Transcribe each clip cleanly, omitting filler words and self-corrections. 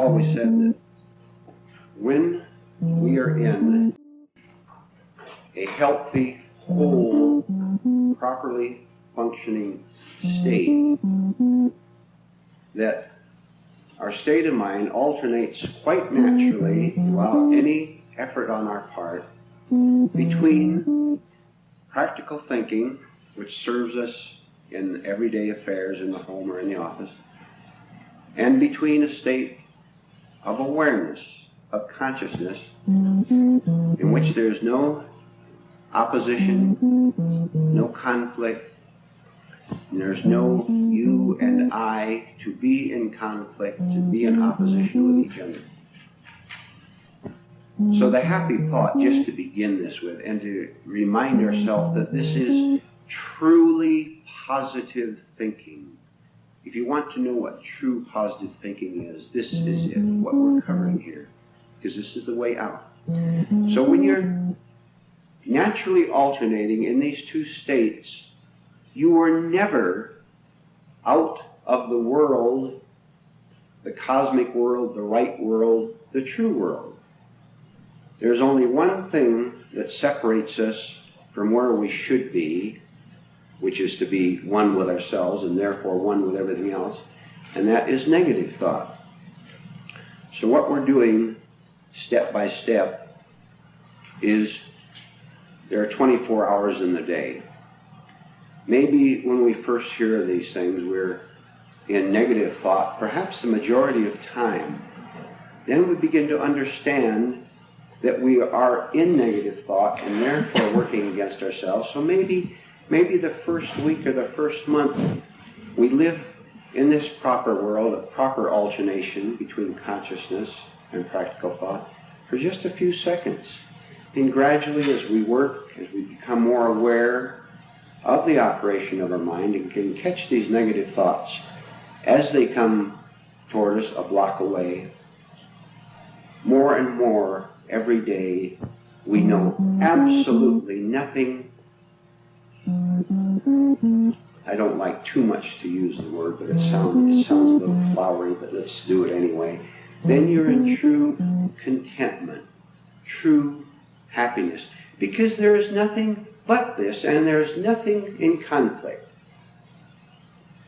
always said that when we are in a healthy, whole, properly functioning state, that our state of mind alternates quite naturally, without any effort on our part, between practical thinking, which serves us in everyday affairs in the home or in the office, and between a state of awareness, of consciousness, in which there's no opposition, no conflict, and there's no you and I to be in conflict, to be in opposition with each other. So the happy thought, just to begin this with, and to remind ourselves that this is truly positive thinking. If you want to know what true positive thinking is, this is it, what we're covering here, because this is the way out. So when you're naturally alternating in these two states, you are never out of the world, the cosmic world, the right world, the true world. There's only one thing that separates us from where we should be, which is to be one with ourselves and therefore one with everything else, and that is negative thought. So what we're doing step by step is there are 24 hours in the day. Maybe when we first hear these things, we're in negative thought, perhaps the majority of time. Then we begin to understand that we are in negative thought and therefore working against ourselves. So maybe the first week or the first month we live in this proper world of proper alternation between consciousness and practical thought for just a few seconds. And gradually as we work, as we become more aware of the operation of our mind and can catch these negative thoughts as they come toward us a block away, more and more every day we know absolutely nothing. I don't like too much to use the word, but it sounds a little flowery, but let's do it anyway. Then you're in true contentment, true happiness, because there is nothing but this, and there's nothing in conflict.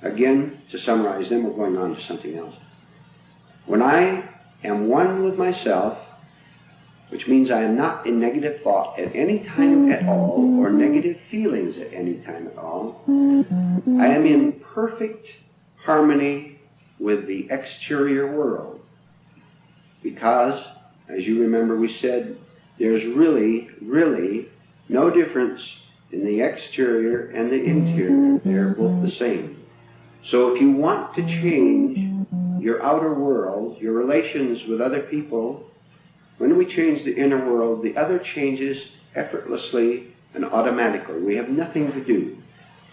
Again, to summarize, then we're going on to something else. When I am one with myself, which means I am not in negative thought at any time at all, or negative feelings at any time at all, I am in perfect harmony with the exterior world. Because, as you remember we said, there's really no difference in the exterior and the interior. They're both the same. So if you want to change your outer world, your relations with other people, when we change the inner world, the other changes effortlessly and automatically. We have nothing to do.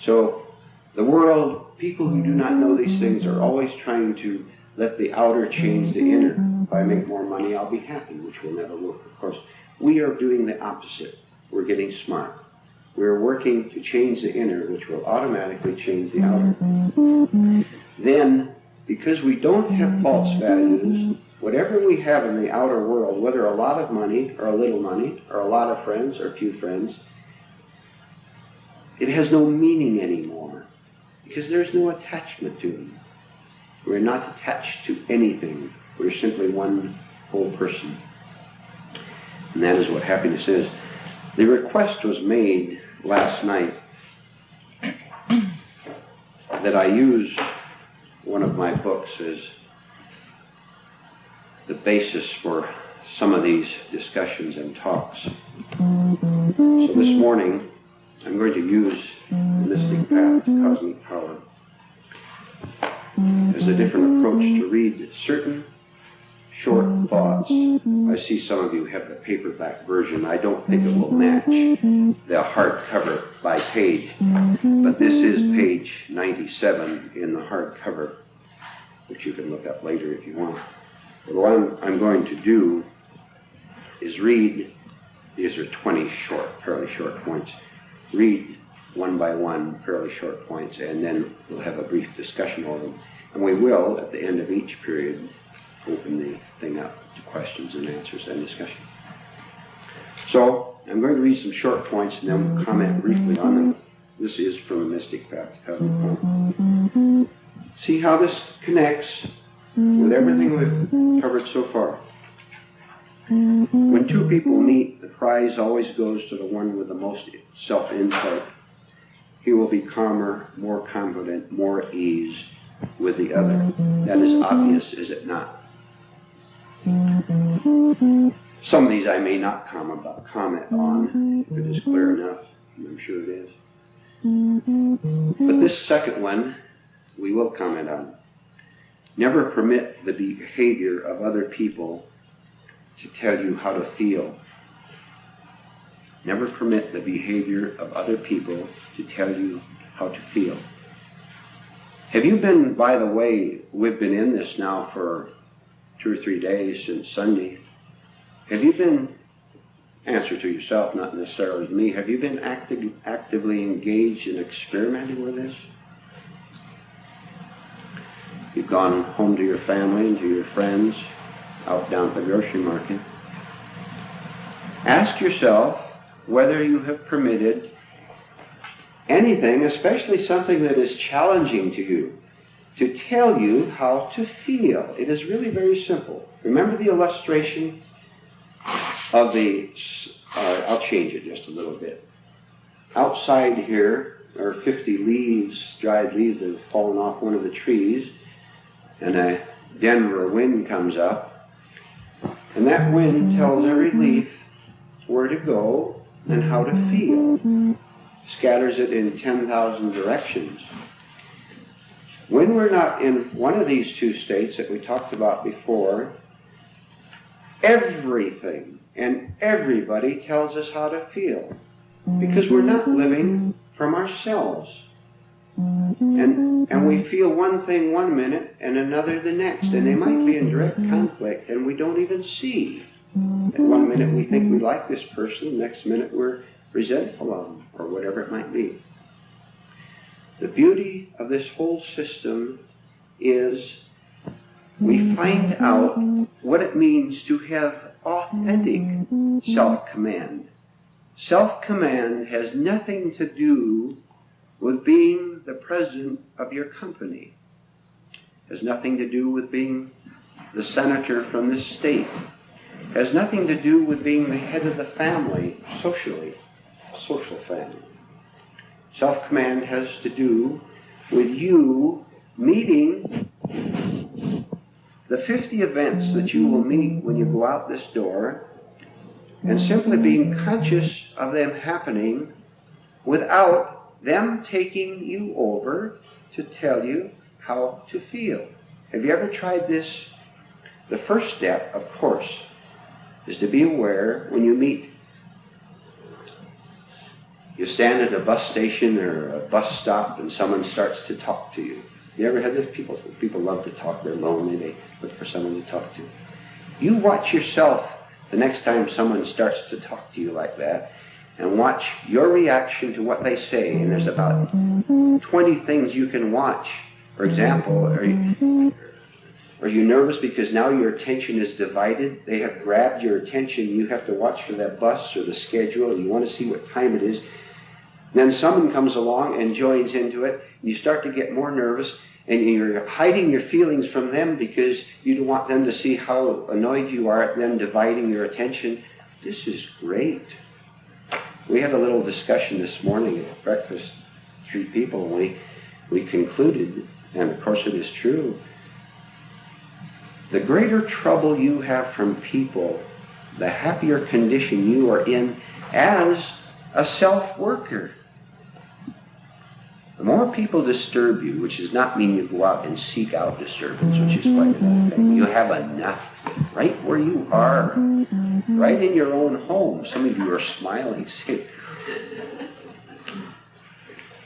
So the world, people who do not know these things are always trying to let the outer change the inner. If I make more money, I'll be happy, which will never work, of course. We are doing the opposite. We're getting smart. We're working to change the inner, which will automatically change the outer. Then, because we don't have false values, whatever we have in the outer world, whether a lot of money or a little money, or a lot of friends or few friends, it has no meaning anymore, because there's no attachment to them. We're not attached to anything. We're simply one whole person. And that is what happiness is. The request was made last night that I use one of my books as the basis for some of these discussions and talks. So this morning I'm going to use the Mystic Path to Cosmic Power as a different approach to read certain short thoughts. I see some of you have the paperback version. I don't think it will match the hardcover by page, but this is page 97 in the hardcover, which you can look up later if you want. But what I'm going to do is read, these are 20 fairly short points, read one by one, fairly short points, and then we'll have a brief discussion over them. And we will, at the end of each period, open the thing up to questions and answers and discussion. So, I'm going to read some short points and then we'll comment briefly on them. This is from the Mystic Path to Covenant. See how this connects with everything we've covered so far. When two people meet, the prize always goes to the one with the most self-insight. He will be calmer, more confident, more at ease with the other. That is obvious, is it not? Some of these I may not comment on, if it is clear enough. I'm sure it is. But this second one, we will comment on. Never permit the behavior of other people to tell you how to feel. Never permit the behavior of other people to tell you how to feel. Have you been, by the way, we've been in this now for 2 or 3 days since Sunday. Have you been, answer to yourself, not necessarily me, have you been actively engaged in experimenting with this? You've gone home to your family and to your friends, out down at the grocery market. Ask yourself whether you have permitted anything, especially something that is challenging to you, to tell you how to feel. It is really very simple. Remember the illustration of the, I'll change it just a little bit. Outside here are 50 leaves, dried leaves that have fallen off one of the trees, and a Denver wind comes up, and that wind tells every leaf where to go and how to feel. Scatters it in 10,000 directions. When we're not in one of these two states that we talked about before, everything and everybody tells us how to feel, because we're not living from ourselves. And we feel one thing one minute and another the next, and they might be in direct conflict and we don't even see. At one minute we think we like this person, next minute we're resentful of them, or whatever it might be. The beauty of this whole system is we find out what it means to have authentic self-command. Self-command has nothing to do with being the president of your company. It has nothing to do with being the senator from this state. It has nothing to do with being the head of the family socially, social family. Self-command has to do with you meeting the 50 events that you will meet when you go out this door, and simply being conscious of them happening without them taking you over to tell you how to feel. Have you ever tried this? The first step, of course, is to be aware when you meet. You stand at a bus station or a bus stop and someone starts to talk to you. You ever had this? People love to talk. They're lonely. They look for someone to talk to. You watch yourself the next time someone starts to talk to you like that, and watch your reaction to what they say. And there's about 20 things you can watch. For example, are you nervous because now your attention is divided? They have grabbed your attention. You have to watch for that bus or the schedule. You want to see what time it is. Then someone comes along and joins into it. And you start to get more nervous, and you're hiding your feelings from them because you don't want them to see how annoyed you are at them dividing your attention. This is great. We had a little discussion this morning at breakfast, 3 people, and we concluded, and of course it is true, the greater trouble you have from people, the happier condition you are in as a self-worker. The more people disturb you, which does not mean you go out and seek out disturbance, which is quite another thing. You have enough right where you are, right in your own home. Some of you are smiling.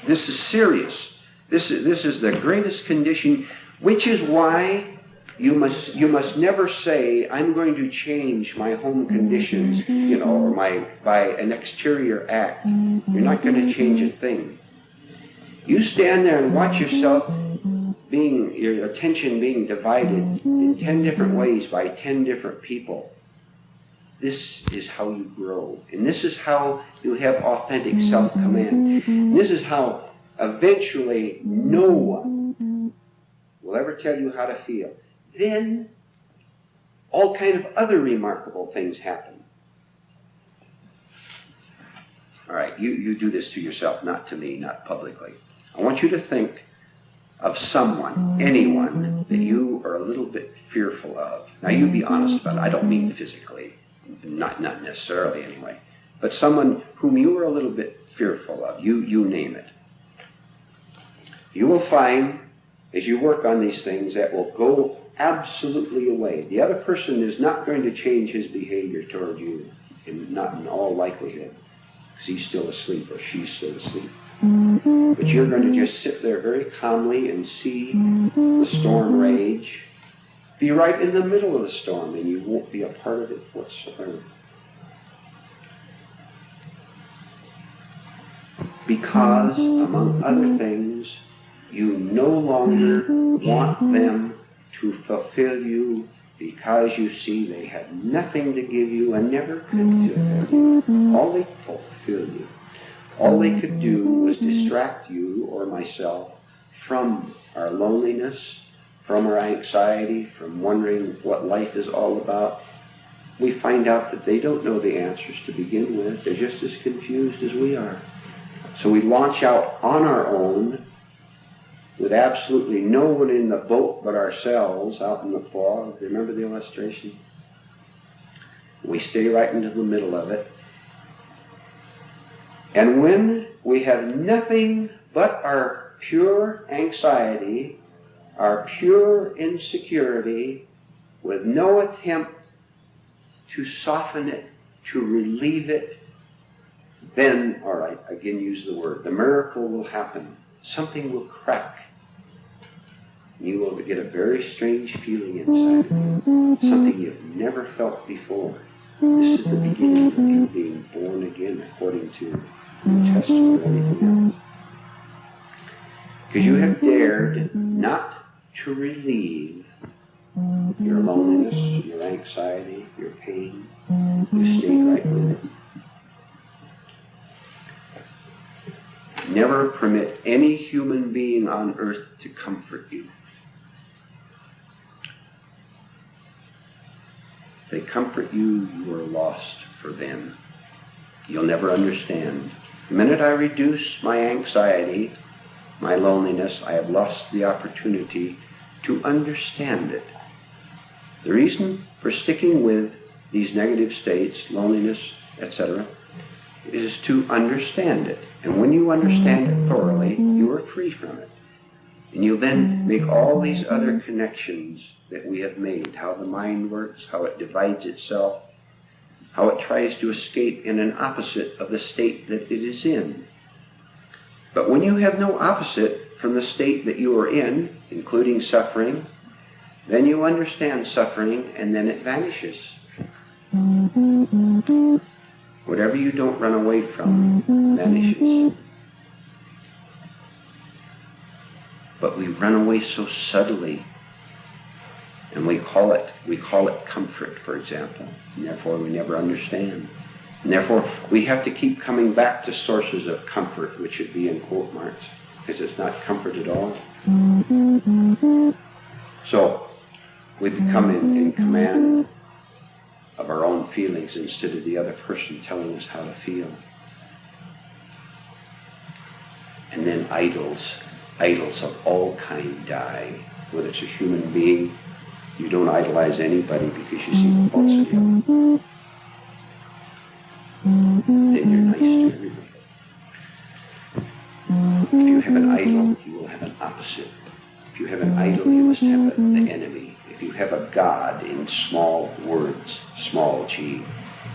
This is serious. This is the greatest condition, which is why you must never say, I'm going to change my home conditions, or by an exterior act. You're not going to change a thing. You stand there and watch yourself your attention being divided in 10 different ways by 10 different people, this is how you grow. And this is how you have authentic self-command. And this is how eventually no one will ever tell you how to feel. Then all kind of other remarkable things happen. All right, you do this to yourself, not to me, not publicly. I want you to think of someone, anyone, that you are a little bit fearful of. Now, you be honest about it. I don't mean physically, not necessarily anyway, but someone whom you are a little bit fearful of. You name it. You will find, as you work on these things, that will go absolutely away. The other person is not going to change his behavior toward you, not in all likelihood, because he's still asleep or she's still asleep. But you're going to just sit there very calmly and see the storm rage. Be right in the middle of the storm, and you won't be a part of it whatsoever. Because, among other things, you no longer want them to fulfill you, because you see they had nothing to give you and never could fulfill you. All they fulfill you. All they could do was distract you or myself from our loneliness, from our anxiety, from wondering what life is all about. We find out that they don't know the answers to begin with. They're just as confused as we are. So we launch out on our own with absolutely no one in the boat but ourselves out in the fog. Remember the illustration? We stay right into the middle of it. And when we have nothing but our pure anxiety, our pure insecurity, with no attempt to soften it, to relieve it, then, all right, again use the word, the miracle will happen. Something will crack. You will get a very strange feeling inside of you, something you've never felt before. This is the beginning of you being born again, according to the New Testament or anything else. Because you have dared not to relieve your loneliness, your anxiety, your pain. You stayed right with it. Never permit any human being on earth to comfort you. If they comfort you, you are lost for them. You'll never understand. The minute I reduce my anxiety, my loneliness, I have lost the opportunity to understand it. The reason for sticking with these negative states, loneliness, etc., is to understand it. And when you understand it thoroughly, you are free from it. And you then make all these other connections that we have made, how the mind works, how it divides itself, how it tries to escape in an opposite of the state that it is in. But when you have no opposite from the state that you are in, including suffering, then you understand suffering and then it vanishes. Whatever you don't run away from vanishes. But we run away so subtly, and we call it comfort, for example, and therefore we never understand. And therefore we have to keep coming back to sources of comfort, which should be in quote marks, because it's not comfort at all. So we become in command of our own feelings instead of the other person telling us how to feel. And then idols of all kind die. Whether it's a human being, you don't idolize anybody because you see the falsity of it. Then you're nice to everybody. If you have an idol, you will have an opposite. If you have an idol, you must have the enemy. If you have a God in small words, small g,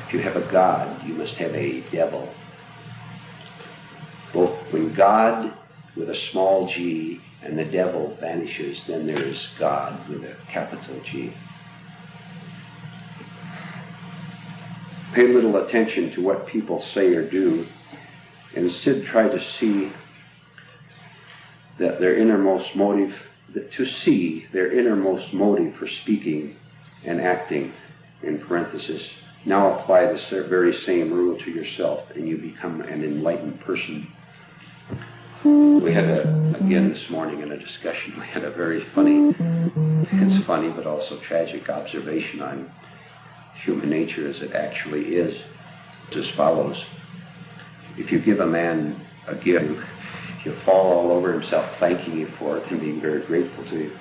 if you have a God, you must have a devil. Both when God with a small g and the devil vanishes, then there is God with a capital G. Pay little attention to what people say or do, and instead try to see that their innermost motive to see their innermost motive for speaking and acting, in parenthesis. Now apply this very same rule to yourself, and you become an enlightened person. We had again this morning in a discussion, we had a very funny, it's funny but also tragic observation on human nature as it actually is. It's as follows. If you give a man a gift, he'll fall all over himself thanking you for it and being very grateful to you.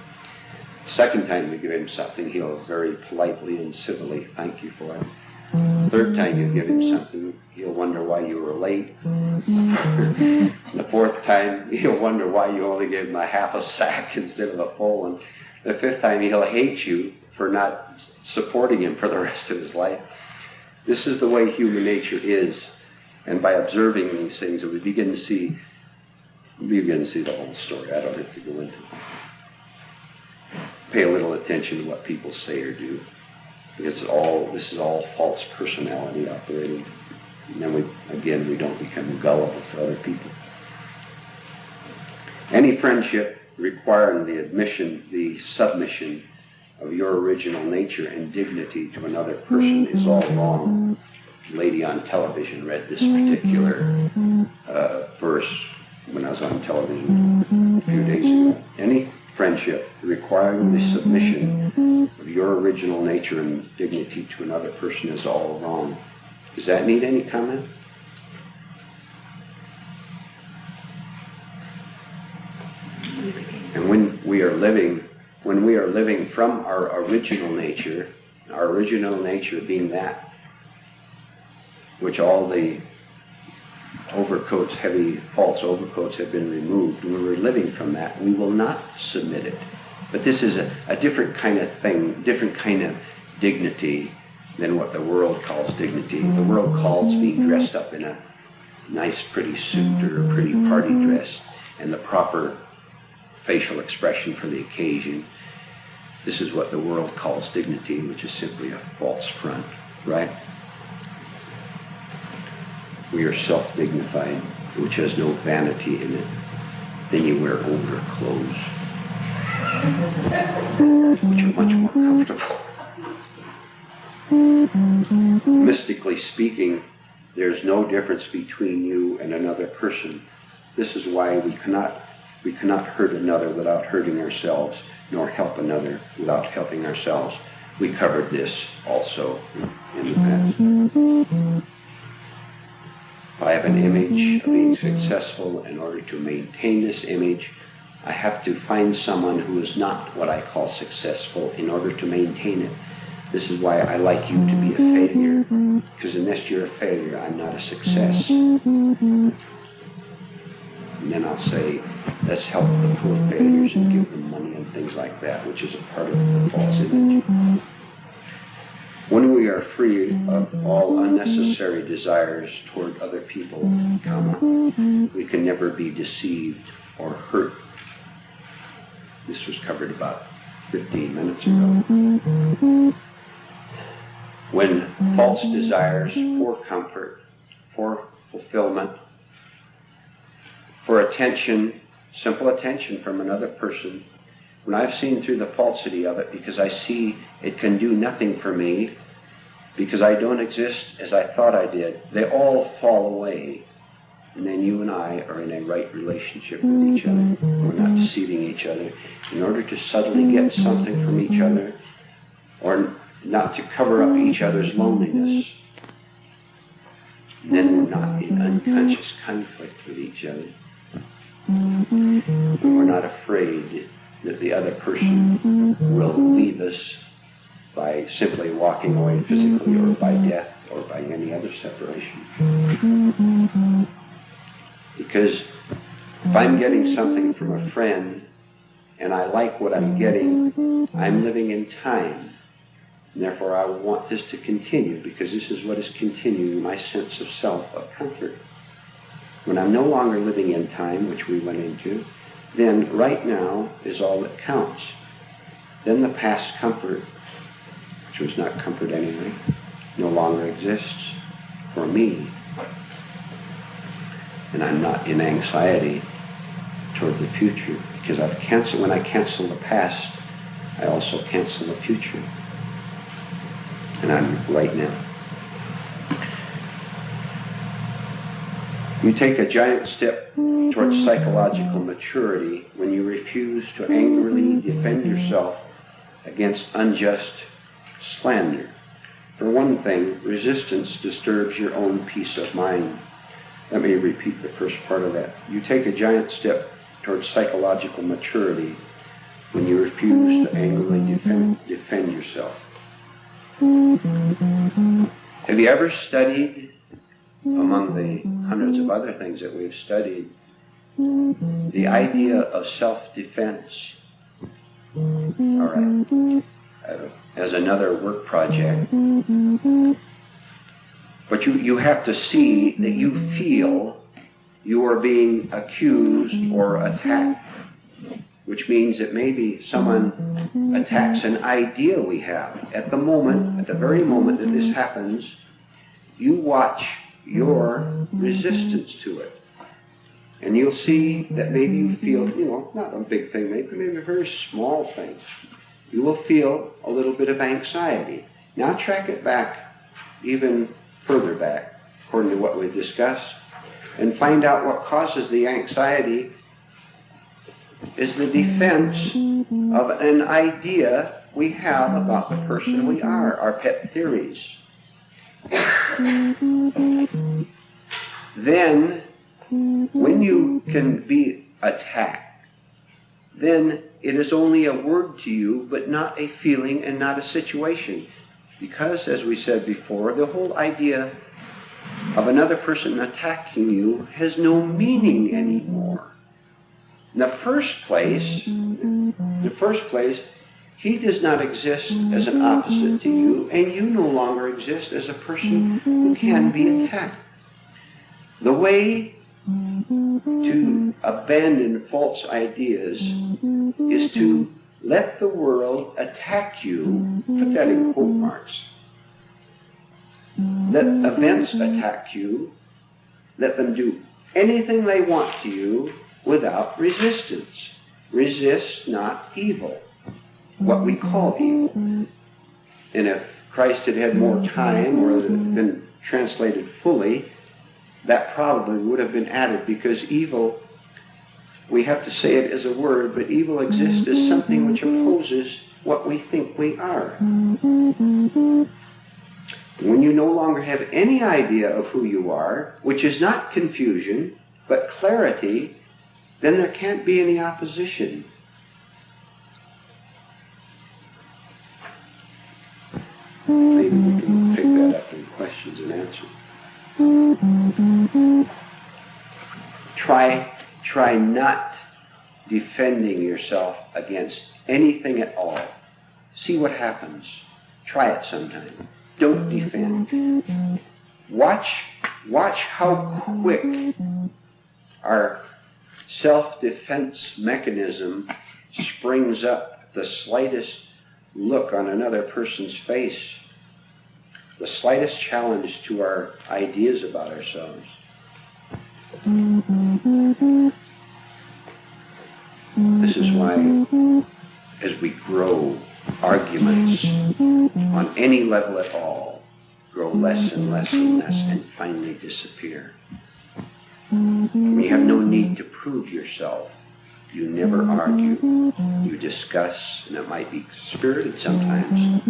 The second time you give him something, he'll very politely and civilly thank you for it. The third time you give him something, he'll wonder why you were late. The fourth time, he'll wonder why you only gave him a half a sack instead of a full one. The fifth time, he'll hate you for not supporting him for the rest of his life. This is the way human nature is. And by observing these things, we begin to see the whole story. I don't have to go into it. Pay a little attention to what people say or do. This is all false personality operating. And then we don't become gullible for other people. Any friendship requiring the submission of your original nature and dignity to another person is all wrong. A lady on television read this particular verse when I was on television a few days ago. Any friendship requiring the submission of your original nature and dignity to another person is all wrong. Does that need any comment? And when we are living from our original nature being that which all the overcoats, heavy false overcoats have been removed, when we're living from that, we will not submit it. But this is a different kind of thing, different kind of dignity than what the world calls dignity. The world calls being dressed up in a nice, pretty suit or a pretty party dress and the proper facial expression for the occasion. This is what the world calls dignity, which is simply a false front, right? We are self-dignified, which has no vanity in it. Then you wear older clothes, which are much more comfortable. Mystically speaking, there's no difference between you and another person. This is why we cannot hurt another without hurting ourselves, nor help another without helping ourselves. We covered this also in the past. I have an image of being successful. In order to maintain this image, I have to find someone who is not what I call successful in order to maintain it. This is why I like you to be a failure, because unless you're a failure, I'm not a success. And then I'll say, let's help the poor failures and give them money and things like that, which is a part of the false image. When we are free of all unnecessary desires toward other people, we can never be deceived or hurt. This was covered about 15 minutes ago. When false desires for comfort, for fulfillment, for attention, simple attention from another person, when I've seen through the falsity of it, because I see it can do nothing for me, because I don't exist as I thought I did, they all fall away. And then you and I are in a right relationship with each other. We're not deceiving each other in order to subtly get something from each other, or not to cover up each other's loneliness. And then we're not in unconscious conflict with each other. And we're not afraid that the other person will leave us by simply walking away physically, or by death, or by any other separation. Because if I'm getting something from a friend and I like what I'm getting, I'm living in time. And therefore I want this to continue, because this is what is continuing my sense of self, of comfort. When I'm no longer living in time, which we went into, then right now is all that counts. Then the past comfort, which was not comfort anyway, no longer exists for me. And I'm not in anxiety toward the future, because when I cancel the past, I also cancel the future. And I'm right now. You take a giant step towards psychological maturity when you refuse to angrily defend yourself against unjust slander. For one thing, resistance disturbs your own peace of mind. Let me repeat the first part of that. You take a giant step towards psychological maturity when you refuse to angrily defend yourself. Have you ever studied, among the hundreds of other things that we've studied, the idea of self-defense? All right. As another work project. But you have to see that you feel you are being accused or attacked, which means that maybe someone attacks an idea we have. At the very moment that this happens, you watch your resistance to it. And you'll see that maybe you feel, not a big thing, maybe a very small thing. You will feel a little bit of anxiety. Now track it back, even further back, according to what we've discussed, and find out what causes the anxiety is the defense of an idea we have about the person we are, our pet theories. Then, when you can be attacked, then it is only a word to you, but not a feeling and not a situation. Because, as we said before, the whole idea of another person attacking you has no meaning anymore. In the first place, he does not exist as an opposite to you, and you no longer exist as a person who can be attacked. The way to abandon false ideas is to let the world attack you, put that in quote marks. Let events attack you, let them do anything they want to you without resistance. Resist not evil, what we call evil. And if Christ had had more time or been translated fully, that probably would have been added, because evil, we have to say it as a word, but evil exists as something which opposes what we think we are. When you no longer have any idea of who you are, which is not confusion, but clarity, then there can't be any opposition. Maybe we can pick that up in questions and answers. Try not defending yourself against anything at all. See what happens. Try it sometime. Don't defend. Watch how quick our self-defense mechanism springs up at the slightest look on another person's face, the slightest challenge to our ideas about ourselves. This is why, as we grow, arguments on any level at all grow less and less and less and finally disappear. When you have no need to prove yourself, you never argue. You discuss, and it might be spirited sometimes.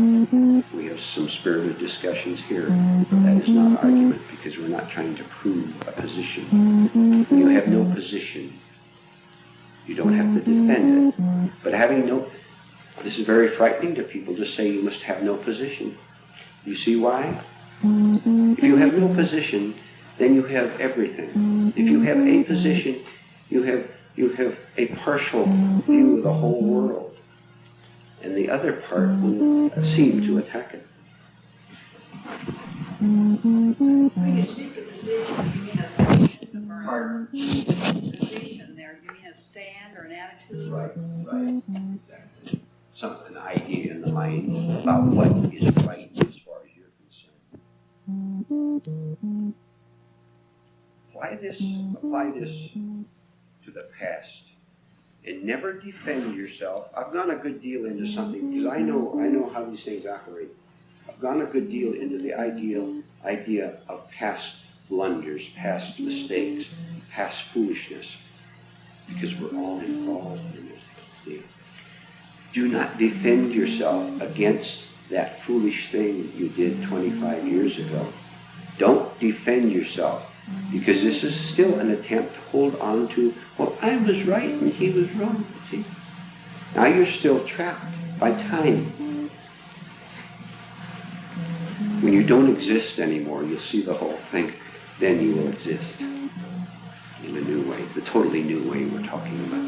We have some spirited discussions here. That is not argument, because we're not trying to prove a position. When you have no position, you don't have to defend it. But this is very frightening to people to say you must have no position. You see why? If you have no position, then you have everything. If you have a position, you have a partial view of the whole world, and the other part will seem to attack it. When you speak of position, you mean a position or a position there? You mean a stand or an attitude? Right, exactly. An idea in the mind about what is right as far as you're concerned. Apply this to the past. and never defend yourself. I've gone a good deal into something because I know how these things operate. I've gone a good deal into the idea of past blunders, past mistakes, past foolishness, because we're all involved in it. See? Do not defend yourself against that foolish thing you did 25 years ago. Don't defend yourself, because this is still an attempt to hold on to, well, I was right and he was wrong. See? Now you're still trapped by time. When you don't exist anymore, you'll see the whole thing. Then you will exist in a new way, the totally new way we're talking about.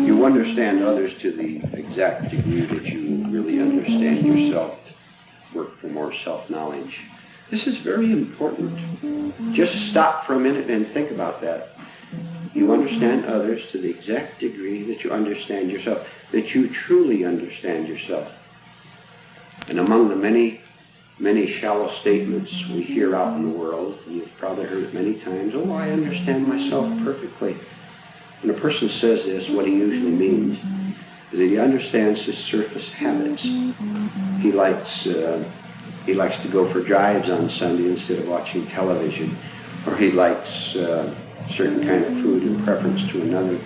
You understand others to the exact degree that you really understand yourself. Work for more self-knowledge. This is very important. Just stop for a minute and think about that. You understand others to the exact degree that you understand yourself, that you truly understand yourself. And among the many, many shallow statements we hear out in the world, and you've probably heard it many times, oh, I understand myself perfectly. When a person says this, what he usually means is that he understands his surface habits. He likes to go for drives on Sunday instead of watching television, or he likes a certain kind of food in preference to another,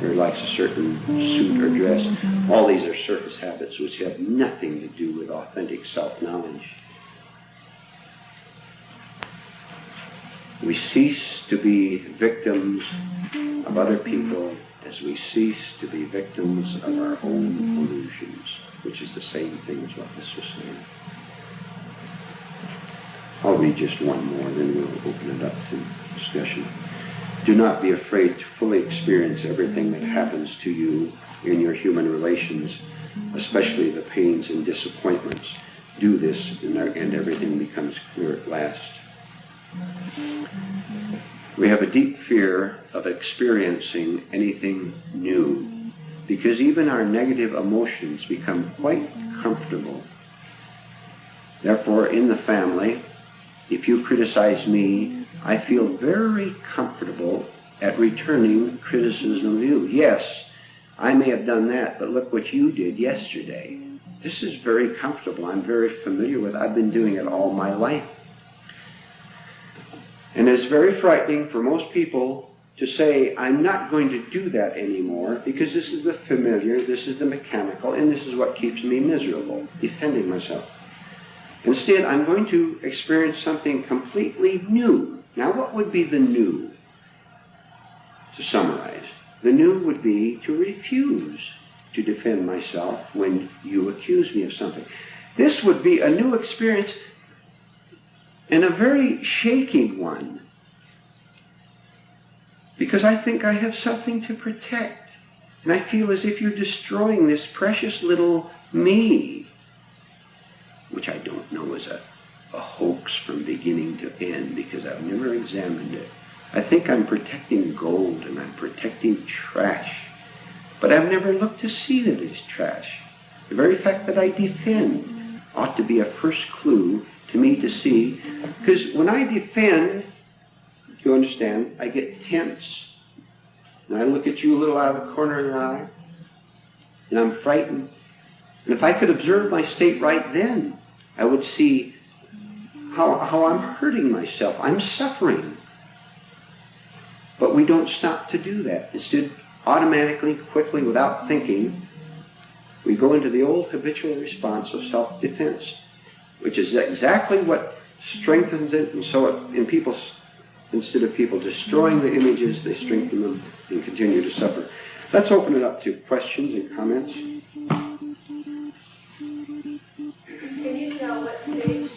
or he likes a certain suit or dress. All these are surface habits which have nothing to do with authentic self-knowledge. We cease to be victims of other people as we cease to be victims of our own illusions, which is the same thing as what this was saying. I'll read just one more, then we'll open it up to discussion. Do not be afraid to fully experience everything that happens to you in your human relations, especially the pains and disappointments. Do this and everything becomes clear at last. We have a deep fear of experiencing anything new, because even our negative emotions become quite comfortable. Therefore, in the family, if you criticize me, I feel very comfortable at returning criticism of you. Yes, I may have done that, but look what you did yesterday. This is very comfortable. I'm very familiar with it. I've been doing it all my life. And it's very frightening for most people to say, I'm not going to do that anymore because this is the familiar, this is the mechanical, and this is what keeps me miserable, defending myself. Instead, I'm going to experience something completely new. Now, what would be the new? To summarize, the new would be to refuse to defend myself when you accuse me of something. This would be a new experience, and a very shaking one, because I think I have something to protect, and I feel as if you're destroying this precious little me, which I don't know is a hoax from beginning to end, because I've never examined it. I think I'm protecting gold and I'm protecting trash, but I've never looked to see that it's trash. The very fact that I defend ought to be a first clue to me to see, because when I defend, you understand, I get tense, and I look at you a little out of the corner of the eye, and I'm frightened. And if I could observe my state right then, I would see how I'm hurting myself. I'm suffering. But we don't stop to do that. Instead, automatically, quickly, without thinking, we go into the old habitual response of self-defense, which is exactly what strengthens it. And so in people, instead of people destroying the images, they strengthen them and continue to suffer. Let's open it up to questions and comments. Can you tell what stage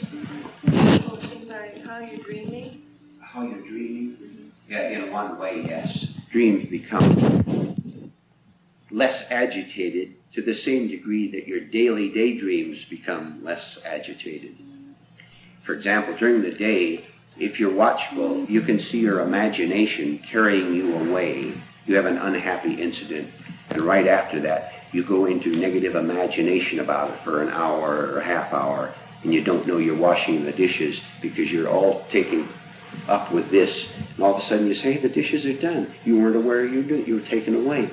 you're coaching by how you're dreaming? How you're dreaming? Yeah, in one way, yes. Dreams become less agitated to the same degree that your daily daydreams become less agitated. For example, during the day, if you're watchful, you can see your imagination carrying you away. You have an unhappy incident, and right after that, you go into negative imagination about it for an hour or a half hour, and you don't know you're washing the dishes because you're all taking up with this, and all of a sudden you say, hey, the dishes are done. You weren't aware you were taken away.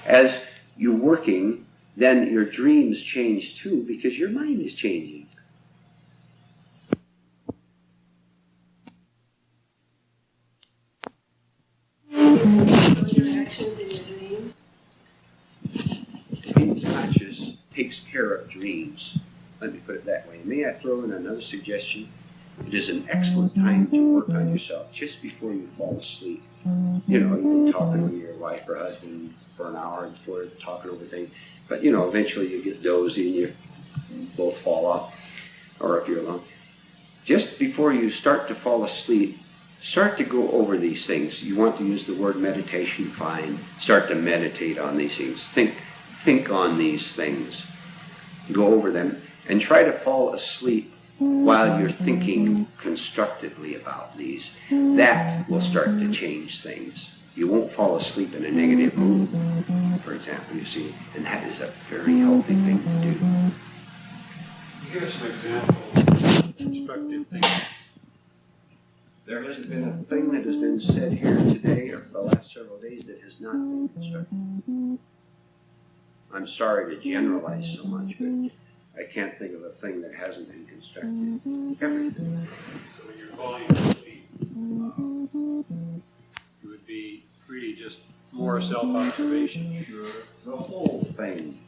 As you're working, then your dreams change too, because your mind is changing. Your actions in your dreams. Being conscious takes care of dreams. Let me put it that way. May I throw in another suggestion? It is an excellent time to work on yourself just before you fall asleep. You know, you've been talking with your wife or husband for an hour before talking over things. But, you know, eventually you get dozy and you both fall off, or if you're alone. Just before you start to fall asleep, start to go over these things. You want to use the word meditation, fine. Start to meditate on these things. Think on these things. Go over them and try to fall asleep while you're thinking constructively about these. That will start to change things. You won't fall asleep in a negative mood, for example, you see, and that is a very healthy thing to do. Give us an example of constructive thinking. There hasn't been a thing that has been said here today or for the last several days that has not been constructive. I'm sorry to generalize so much, but I can't think of a thing that hasn't been constructive. Everything. So when you're falling asleep, it would be really just more self-observation. Sure. The whole thing.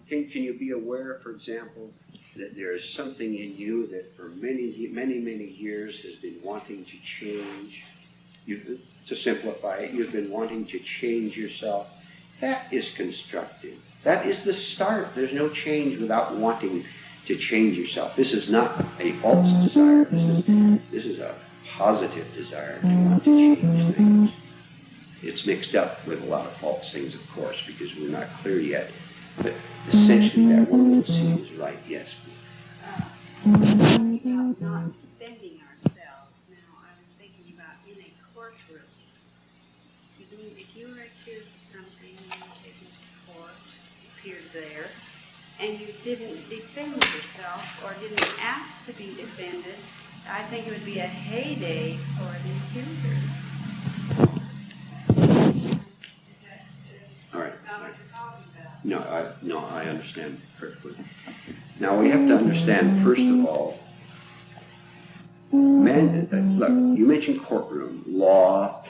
Can you be aware, for example, that there is something in you that for many years has been wanting to change? To simplify it, you've been wanting to change yourself. That is constructive. That is the start. There's no change without wanting to change yourself. This is not a false desire. This is a positive desire to want to change things. It's mixed up with a lot of false things, of course, because we're not clear yet. But essentially, that one seems right, yes. About not defending ourselves. Now, I was thinking about in a courtroom. If you were accused of something and you were taken to court, appeared there, and you didn't defend yourself or didn't ask to be defended, I think it would be a heyday for the accuser. All right. Not what you're talking about. No, I understand perfectly. Now, we have to understand, first of all, look, you mentioned courtroom, law.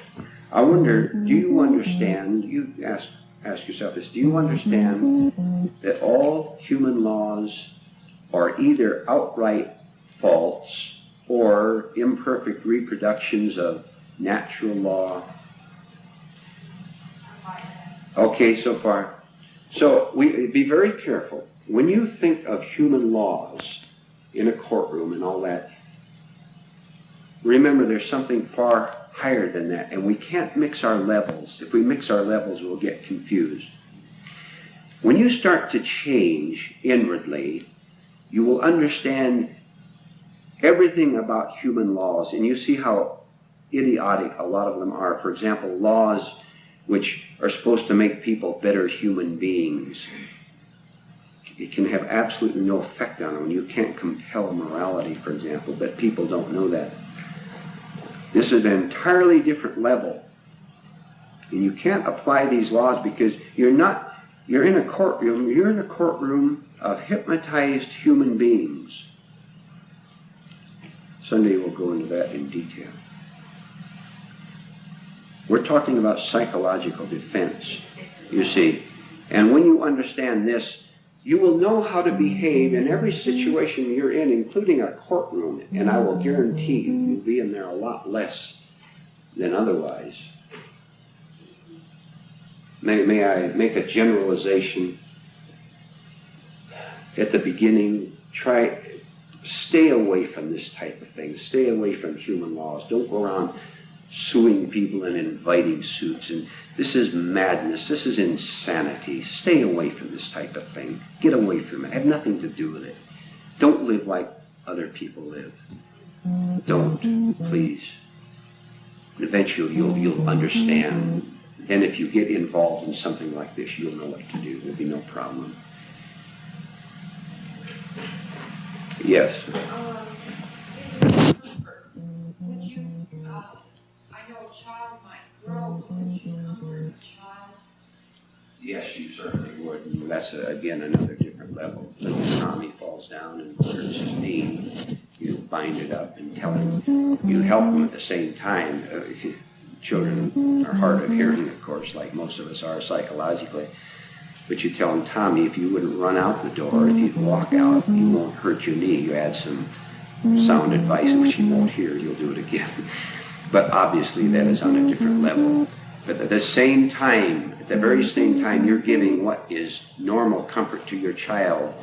I wonder, do you understand, you ask yourself this, do you understand that all human laws are either outright false or imperfect reproductions of natural law? Okay, so far. So be very careful. When you think of human laws in a courtroom and all that, remember there's something far higher than that, and we can't mix our levels. If we mix our levels, we'll get confused. When you start to change inwardly, you will understand everything about human laws, and you see how idiotic a lot of them are. For example, laws which are supposed to make people better human beings. It can have absolutely no effect on them. You can't compel morality, for example, but people don't know that. This is an entirely different level. And you can't apply these laws because you're in a courtroom of hypnotized human beings. Sunday we'll go into that in detail. We're talking about psychological defense, you see. And when you understand this, you will know how to behave in every situation you're in, including a courtroom. And I will guarantee you'll be in there a lot less than otherwise. May I make a generalization? At the beginning, stay away from this type of thing. Stay away from human laws. Don't go around suing people and inviting suits. And this is madness. This is insanity. Stay away from this type of thing. Get away from it. Have nothing to do with it. Don't live like other people live. Don't, please. And eventually you'll understand. And if you get involved in something like this, you'll know what to do. There'll be no problem. Yes. know a child might grow, but you comfort a child. Yes, you certainly would. And that's, again, another different level. Little Tommy falls down and hurts his knee. You bind it up and tell him. You help him at the same time. Children are hard of hearing, of course, like most of us are psychologically. But you tell him, Tommy, if you wouldn't run out the door, if you'd walk out, you won't hurt your knee. You add some sound advice, which he won't hear. You'll do it again. But obviously that is on a different level. But at the same time, at the very same time you're giving what is normal comfort to your child,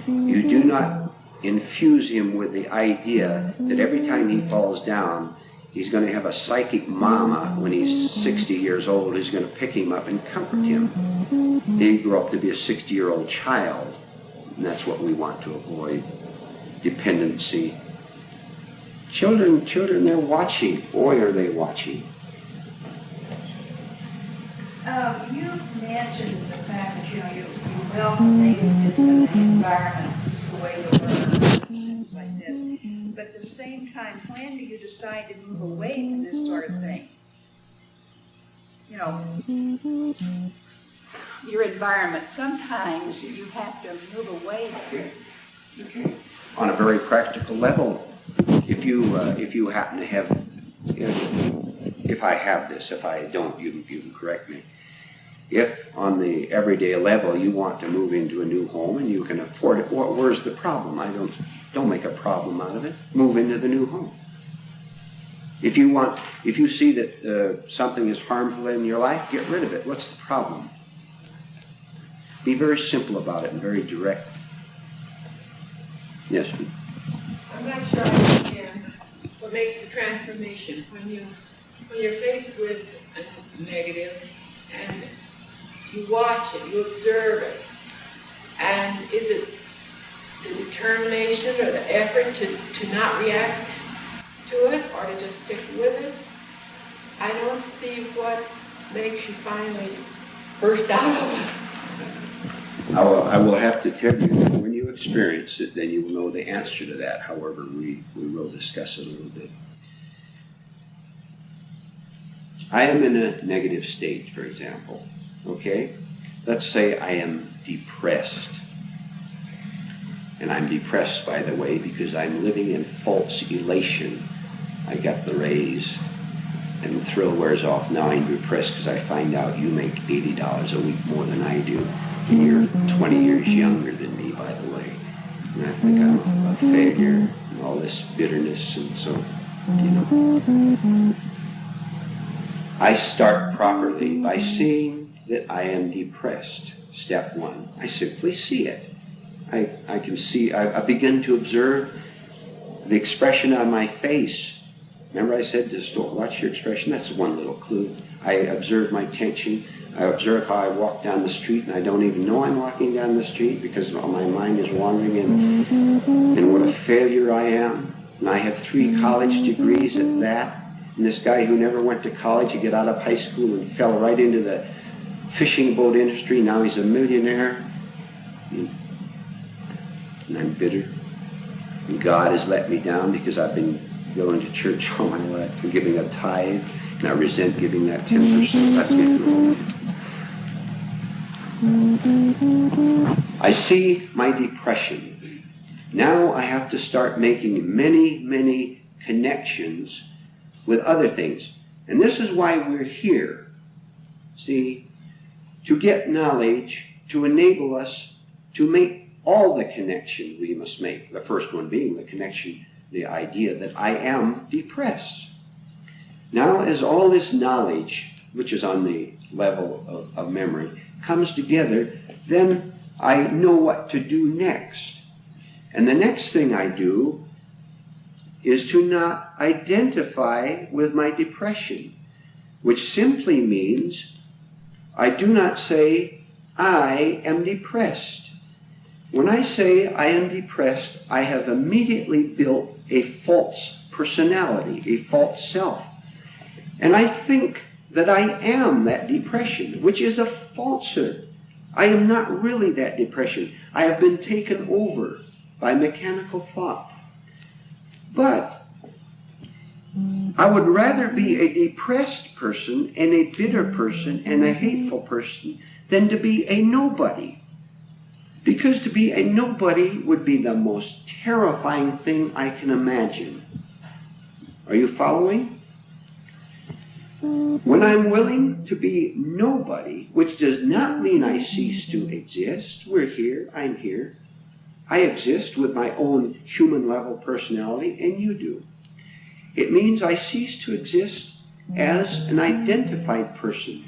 you do not infuse him with the idea that every time he falls down, he's going to have a psychic mama when he's 60 years old who's going to pick him up and comfort him. He grew up to be a 60-year-old child, and that's what we want to avoid. Dependency. Children, they're watching. Boy, are they watching. You mentioned the fact that you welcome nativeness in the environment. This is the way you learn, things like this. But at the same time, when do you decide to move away from this sort of thing? You know, your environment. Sometimes you have to move away. Okay. On a very practical level, if you happen to have, if I have this, if I don't, you can correct me. If on the everyday level you want to move into a new home and you can afford it, where's the problem? Don't make a problem out of it. Move into the new home. If you see that something is harmful in your life, get rid of it. What's the problem? Be very simple about it and very direct. Yes. I'm not sure I understand what makes the transformation when you're faced with a negative and you watch it, you observe it, and is it the determination or the effort to not react to it or to just stick with it? I don't see what makes you finally burst out of it. I will have to tell you that when you experience it, then you will know the answer to that. However, we will discuss it a little bit. I am in a negative state, for example. Okay? Let's say I am depressed. And I'm depressed, by the way, because I'm living in false elation. I got the raise, and the thrill wears off. Now I'm depressed because I find out you make $80 a week more than I do. And you're 20 years younger than me, by the way. And I think I'm a failure, and all this bitterness, and so, you know. I start properly by seeing that I am depressed. Step one. I simply see it. I can see, I begin to observe the expression on my face. Remember I said just don't watch your expression? That's one little clue. I observe my tension. I observe how I walk down the street and I don't even know I'm walking down the street because my mind is wandering and what a failure I am. And I have 3 college degrees at that. And this guy who never went to college, he got out of high school and fell right into the fishing boat industry. Now he's a millionaire. And I'm bitter. And God has let me down because I've been going to church all my life and giving a tithe. And I resent giving that 10%. That's me. I see my depression. Now I have to start making many, many connections with other things. And this is why we're here. See, to get knowledge, to enable us to make all the connections we must make. The first one being the connection, the idea that I am depressed. Now as all this knowledge, which is on the level of memory, comes together, then I know what to do next. And the next thing I do is to not identify with my depression, which simply means I do not say, I am depressed. When I say I am depressed, I have immediately built a false personality, a false self. And I think that I am that depression, which is a falsehood. I am not really that depression. I have been taken over by mechanical thought. But I would rather be a depressed person and a bitter person and a hateful person than to be a nobody. Because to be a nobody would be the most terrifying thing I can imagine. Are you following? When I'm willing to be nobody, which does not mean I cease to exist. We're here, I'm here. I exist with my own human level personality, and you do. It means I cease to exist as an identified person.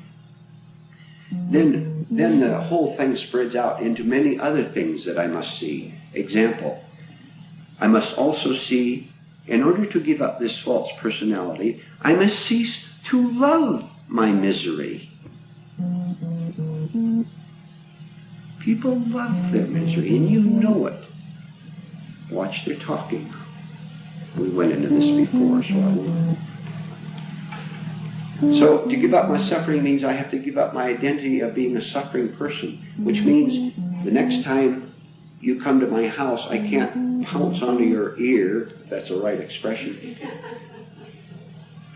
Then the whole thing spreads out into many other things that I must see. Example, I must also see, in order to give up this false personality, I must cease to love my misery. People love their misery, and you know it. Watch their talking. We went into this before, so I won't. So to give up my suffering means I have to give up my identity of being a suffering person, which means the next time you come to my house, I can't pounce onto your ear, if that's the right expression,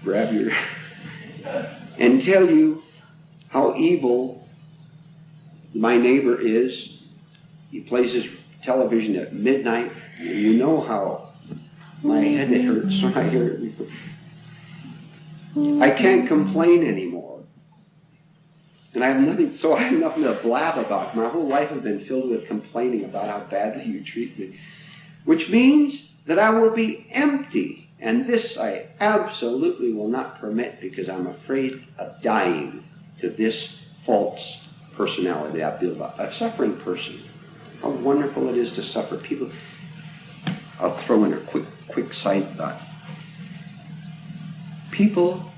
grab your, and tell you how evil my neighbor is. He plays his television at midnight. You know how my head hurts when I hear it. I can't complain anymore. And I have nothing to blab about. My whole life has been filled with complaining about how badly you treat me. Which means that I will be empty. And this I absolutely will not permit because I'm afraid of dying to this false personality I build up. A suffering person. How wonderful it is to suffer. People, I'll throw in a quick side thought. People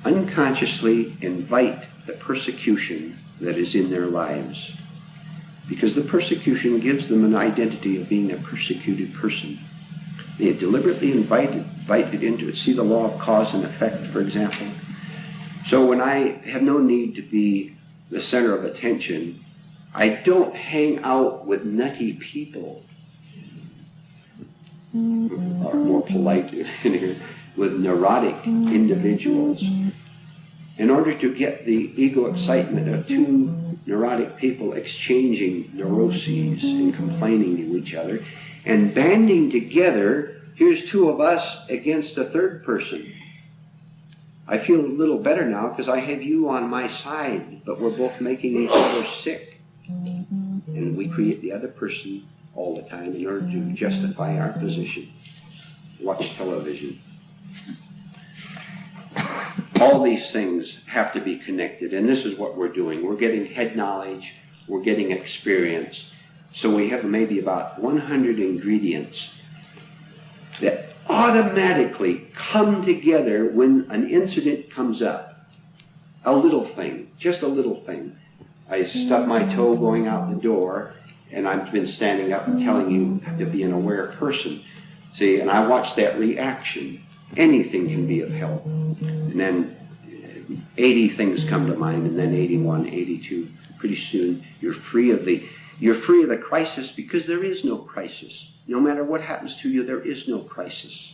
unconsciously invite the persecution that is in their lives because the persecution gives them an identity of being a persecuted person. They are deliberately invited into it. See the law of cause and effect, for example. So when I have no need to be the center of attention, I don't hang out with nutty people, or more polite in here, with neurotic individuals. In order to get the ego excitement of two neurotic people exchanging neuroses and complaining to each other and banding together, here's two of us against a third person. I feel a little better now because I have you on my side, but we're both making each other sick. And we create the other person all the time in order to justify our position. Watch television. All these things have to be connected, and this is what we're doing. We're getting head knowledge, we're getting experience. So we have maybe about 100 ingredients that automatically come together when an incident comes up. A little thing, just a little thing. I stubbed my toe going out the door, and I've been standing up and telling you to be an aware person. See, and I watch that reaction. Anything can be of help. And then 80 things come to mind, and then 81, 82. Pretty soon you're free of the crisis, because there is no crisis. No matter what happens to you, there is no crisis.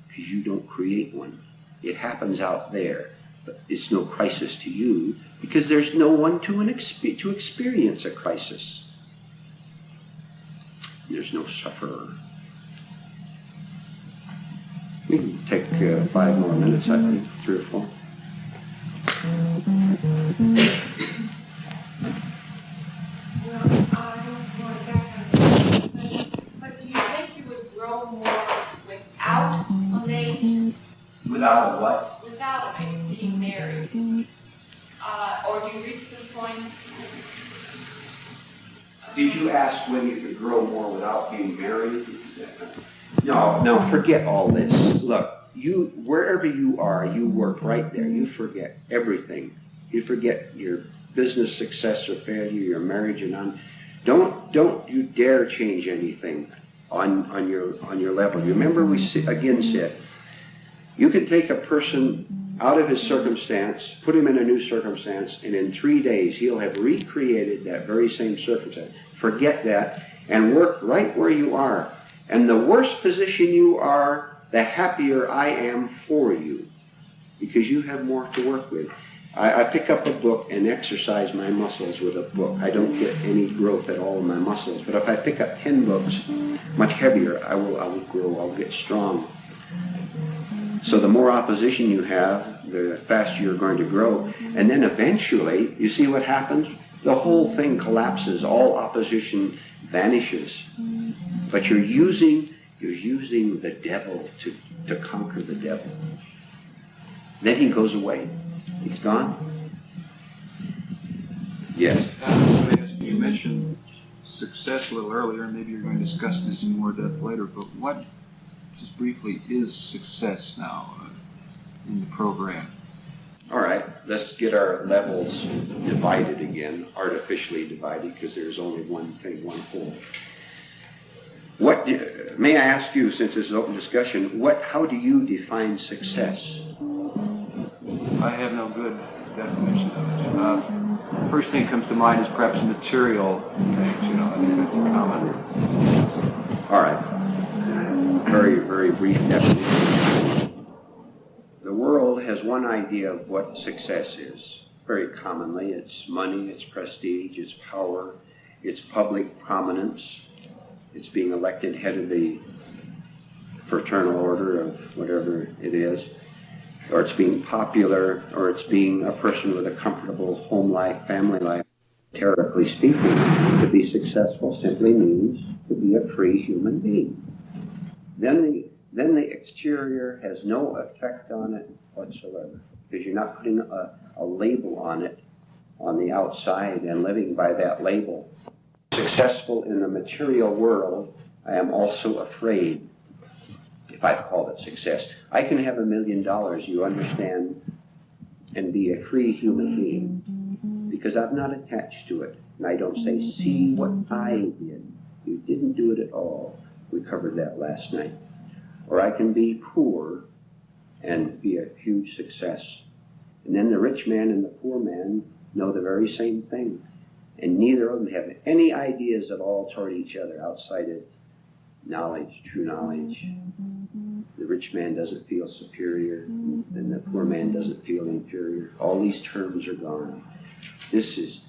Because you don't create one. It happens out there, but it's no crisis to you because there's no one to experience a crisis. There's no sufferer. We can take 5 more minutes, I think, 3 or 4. Well, I want to back up. But do you think you would grow more without a mate? Without a what? Without a mate, being married? Or do you reach the point? Did you ask when you could grow more without being married? No, forget all this. Look, you, wherever you are, you work right there. You forget everything. You forget your business success or failure, your marriage and on. Don't you dare change anything on your level. You remember we again said, you can take a person out of his circumstance, put him in a new circumstance, and in 3 days he'll have recreated that very same circumstance. Forget that and work right where you are. And the worse position you are, the happier I am for you, because you have more to work with. I pick up a book and exercise my muscles with a book. I don't get any growth at all in my muscles, but if I pick up 10 books, much heavier, I will grow, I'll get strong. So the more opposition you have, the faster you're going to grow. And then eventually, you see what happens? The whole thing collapses. All opposition vanishes. But you're using the devil to conquer the devil. Then he goes away. He's gone. Yes. You mentioned success a little earlier, and maybe you're going to discuss this in more depth later, but what, just briefly, is success now in the program? All right, let's get our levels divided again, artificially divided, because there's only one thing, one whole. May I ask you, since this is open discussion, how do you define success? I have no good definition of it. First thing that comes to mind is perhaps material things. I think that's a common. All right. Very, very brief definition. The world has one idea of what success is. Very commonly, it's money, it's prestige, it's power, it's public prominence, it's being elected head of the fraternal order of whatever it is, or it's being popular, or it's being a person with a comfortable home life, family life. Theoretically speaking, to be successful simply means to be a free human being. Then the exterior has no effect on it whatsoever, because you're not putting a label on it on the outside and living by that label. Successful in the material world, I am also afraid, if I call it success. I can have $1 million, you understand, and be a free human being, because I'm not attached to it. And I don't say, see what I did. You didn't do it at all. We covered that last night. Or I can be poor and be a huge success. And then the rich man and the poor man know the very same thing. And neither of them have any ideas at all toward each other outside of knowledge, true knowledge. The rich man doesn't feel superior, and the poor man doesn't feel inferior. All these terms are gone. This is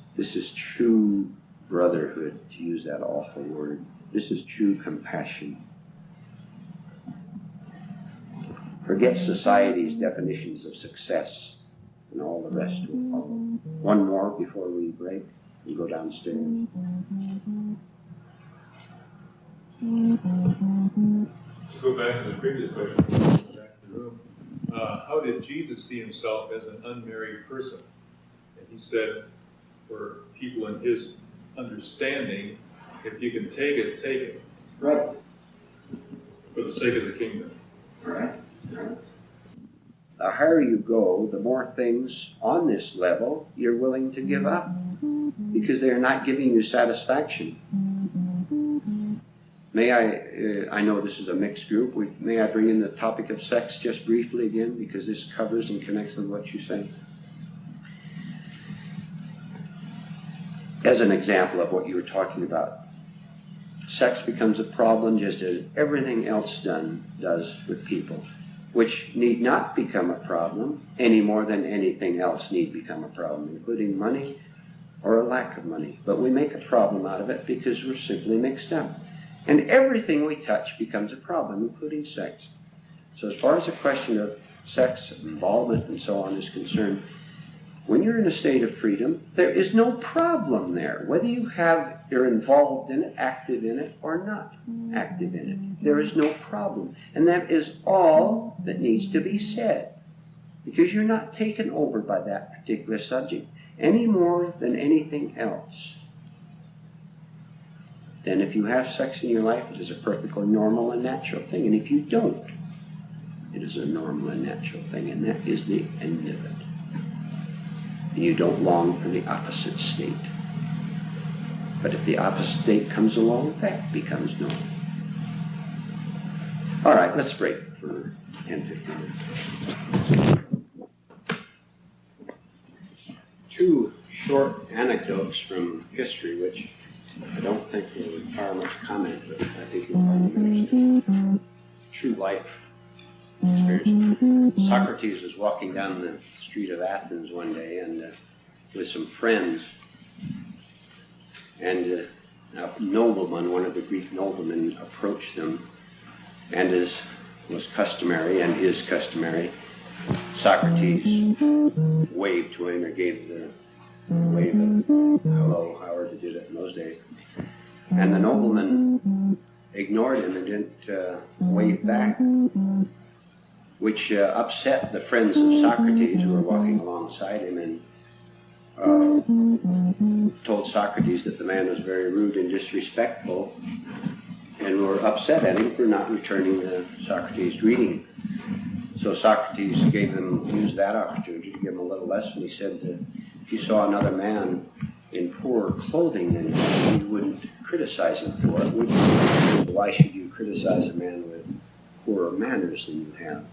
true brotherhood, to use that awful word. This is true compassion. Forget society's definitions of success, and all the rest will follow. One more before we break and go downstairs. To go back to the previous question, back to the room, how did Jesus see himself as an unmarried person? And he said, for people in his understanding, if you can take it, take it. Right. For the sake of the kingdom. Right. The higher you go, the more things on this level you're willing to give up, because they're not giving you satisfaction. May I know this is a mixed group, may I bring in the topic of sex just briefly again, because this covers and connects with what you say. As an example of what you were talking about, sex becomes a problem just as everything else does with people, which need not become a problem any more than anything else need become a problem, including money or a lack of money. But we make a problem out of it because we're simply mixed up. And everything we touch becomes a problem, including sex. So as far as the question of sex, involvement, and so on is concerned, when you're in a state of freedom, there is no problem there, whether you're involved in it, active in it, or not active in it. There is no problem. And that is all that needs to be said, because you're not taken over by that particular subject any more than anything else. Then if you have sex in your life, it is a perfectly normal and natural thing. And if you don't, it is a normal and natural thing, and that is the end of it. And you don't long for the opposite state. But if the opposite state comes along, that becomes normal. All right, let's break for 10-15 minutes. Two short anecdotes from history, which I don't think will require much comment, but I think you'll find them interesting. True life experience. Socrates was walking down the street of Athens one day and with some friends, and a nobleman, one of the Greek noblemen, approached them, and as was customary and is customary, Socrates waved to him or gave the wave of hello, however they did it in those days. And the nobleman ignored him and didn't wave back, which upset the friends of Socrates who were walking alongside him, and told Socrates that the man was very rude and disrespectful, and were upset at him for not returning Socrates' greeting. So Socrates used that opportunity to give him a little lesson. He said that if you saw another man in poorer clothing than you, you wouldn't criticize him for it, would you? Why should you criticize a man with poorer manners than you have?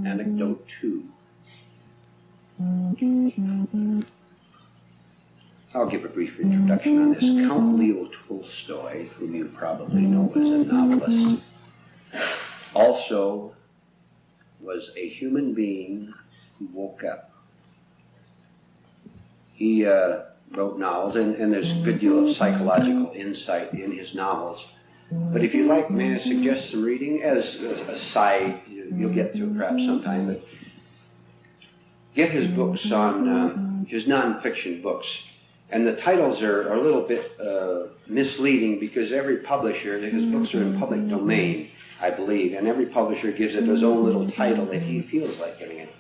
Anecdote 2. I'll give a brief introduction on this. Count Leo Tolstoy, whom you probably know as a novelist, also was a human being who woke up. He wrote novels, and there's a good deal of psychological insight in his novels. But if you like, may I suggest some reading as a side? You'll get to it perhaps sometime, but get his books on his nonfiction books. And the titles are a little bit misleading because every publisher, his books are in public domain, I believe, and every publisher gives it his own little title that he feels like giving it.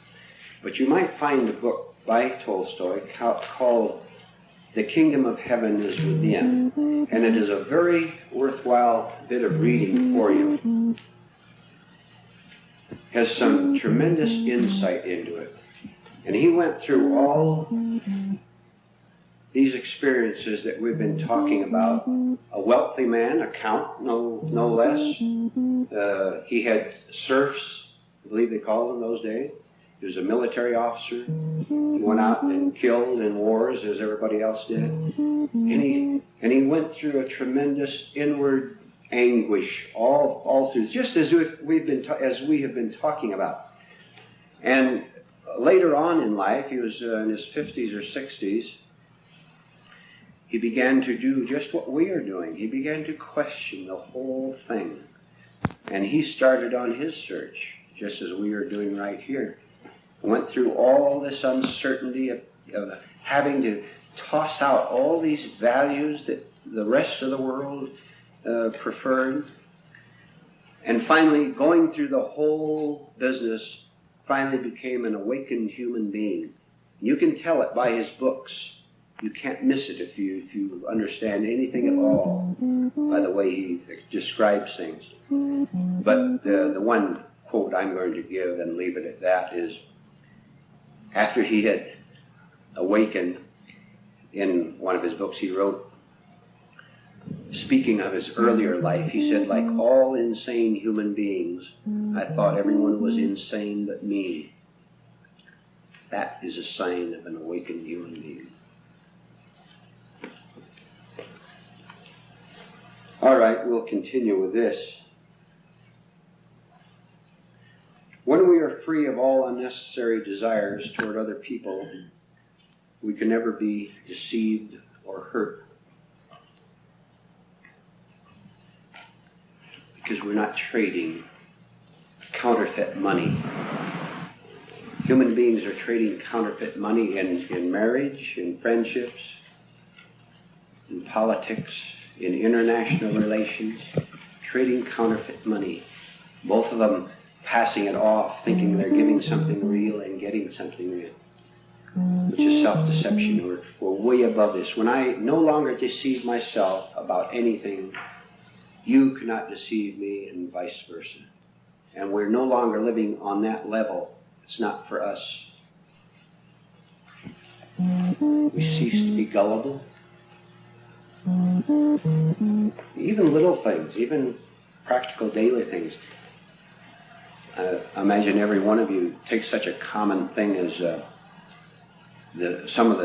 But you might find a book by Tolstoy called The Kingdom of Heaven is Within, and it is a very worthwhile bit of reading for you. Has some tremendous insight into it. And he went through all these experiences that we've been talking about. A wealthy man, a count, no less. He had serfs, I believe they called them those days. He was a military officer. He went out and killed in wars as everybody else did. And he went through a tremendous inward anguish all through, just as we have been talking about. And later on in life, he was in his 50s or 60s, he began to do just what we are doing. He began to question the whole thing. And he started on his search, just as we are doing right here. Went through all this uncertainty of having to toss out all these values that the rest of the world preferred. And finally, going through the whole business, finally became an awakened human being. You can tell it by his books. You can't miss it if you understand anything at all by the way he describes things. But the one quote I'm going to give and leave it at that is, after he had awakened, in one of his books he wrote, speaking of his earlier life, he said, like all insane human beings, I thought everyone was insane but me. That is a sign of an awakened human being. All right, we'll continue with this. When we are free of all unnecessary desires toward other people, we can never be deceived or hurt. Because we're not trading counterfeit money. Human beings are trading counterfeit money in marriage, in friendships, in politics, in international relations, trading counterfeit money. Both of them passing it off, thinking they're giving something real and getting something real, which is self-deception. We're way above this. When I no longer deceive myself about anything, you cannot deceive me, and vice versa. And we're no longer living on that level. It's not for us. We cease to be gullible. Even little things, even practical daily things. Imagine every one of you takes such a common thing as some of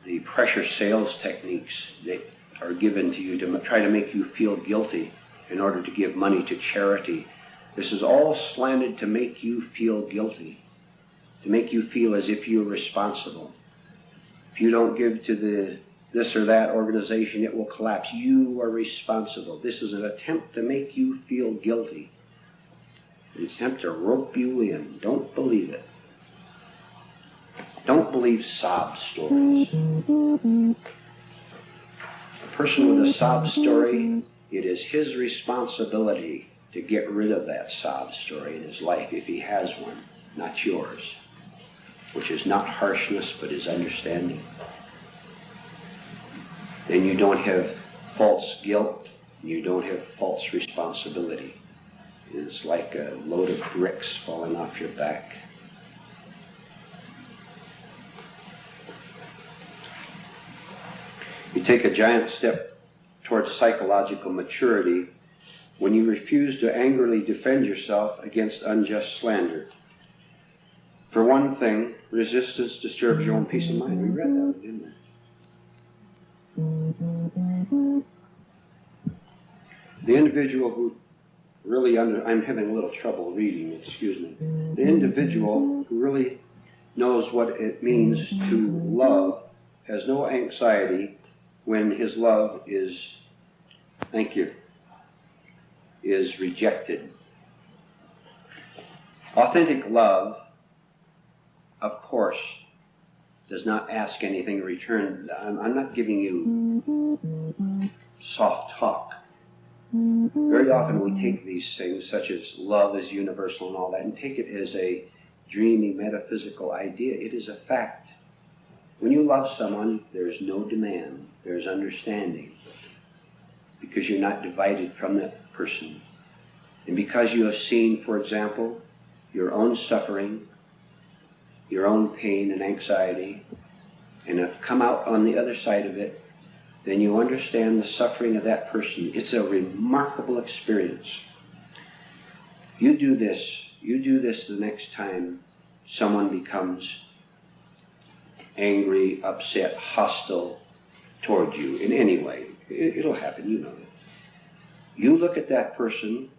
the pressure sales techniques that are given to you to try to make you feel guilty. in order to give money to charity. This is all slanted to make you feel guilty, to make you feel as if you're responsible. If you don't give to this or that organization, it will collapse. You are responsible. This is an attempt to make you feel guilty, an attempt to rope you in. Don't believe it. Don't believe sob stories. A person with a sob story, it is his responsibility to get rid of that sob story in his life if he has one, not yours, which is not harshness but is understanding. Then you don't have false guilt, you don't have false responsibility. It's like a load of bricks falling off your back. You take a giant step towards psychological maturity when you refuse to angrily defend yourself against unjust slander. For one thing, resistance disturbs your own peace of mind. We read that, didn't we? The individual who really I'm having a little trouble reading, excuse me. The individual who really knows what it means to love has no anxiety when his love is, is rejected. Authentic love, of course, does not ask anything in return. I'm not giving you soft talk. Very often we take these things, such as love is universal and all that, and take it as a dreamy metaphysical idea. It is a fact. When you love someone, there is no demand. There is understanding. Because you're not divided from that person. And because you have seen, for example, your own suffering, your own pain and anxiety, and have come out on the other side of it, then you understand the suffering of that person. It's a remarkable experience. You do this the next time someone becomes angry, upset, hostile toward you in any way. It'll happen, you know it. You look at that person,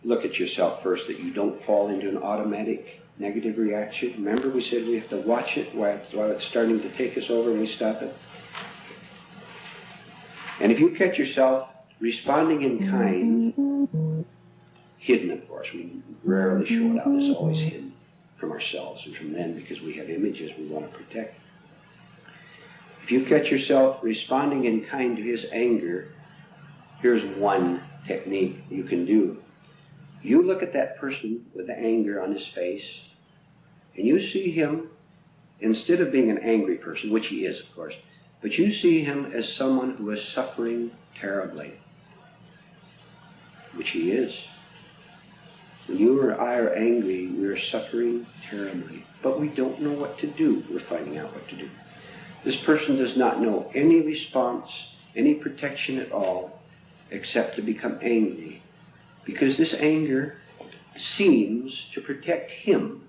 look at yourself first, that you don't fall into an automatic negative reaction. Remember we said we have to watch it while it's starting to take us over and we stop it? And if you catch yourself responding in kind, hidden of course, we rarely show it out, it's always hidden from ourselves and from them because we have images we want to protect. If you catch yourself responding in kind to his anger, here's one technique you can do. You look at that person with the anger on his face, and you see him, instead of being an angry person, which he is, of course, but you see him as someone who is suffering terribly, which he is. When you or I are angry, we are suffering terribly, but we don't know what to do. We're finding out what to do. This person does not know any response, any protection at all, except to become angry, because this anger seems to protect him.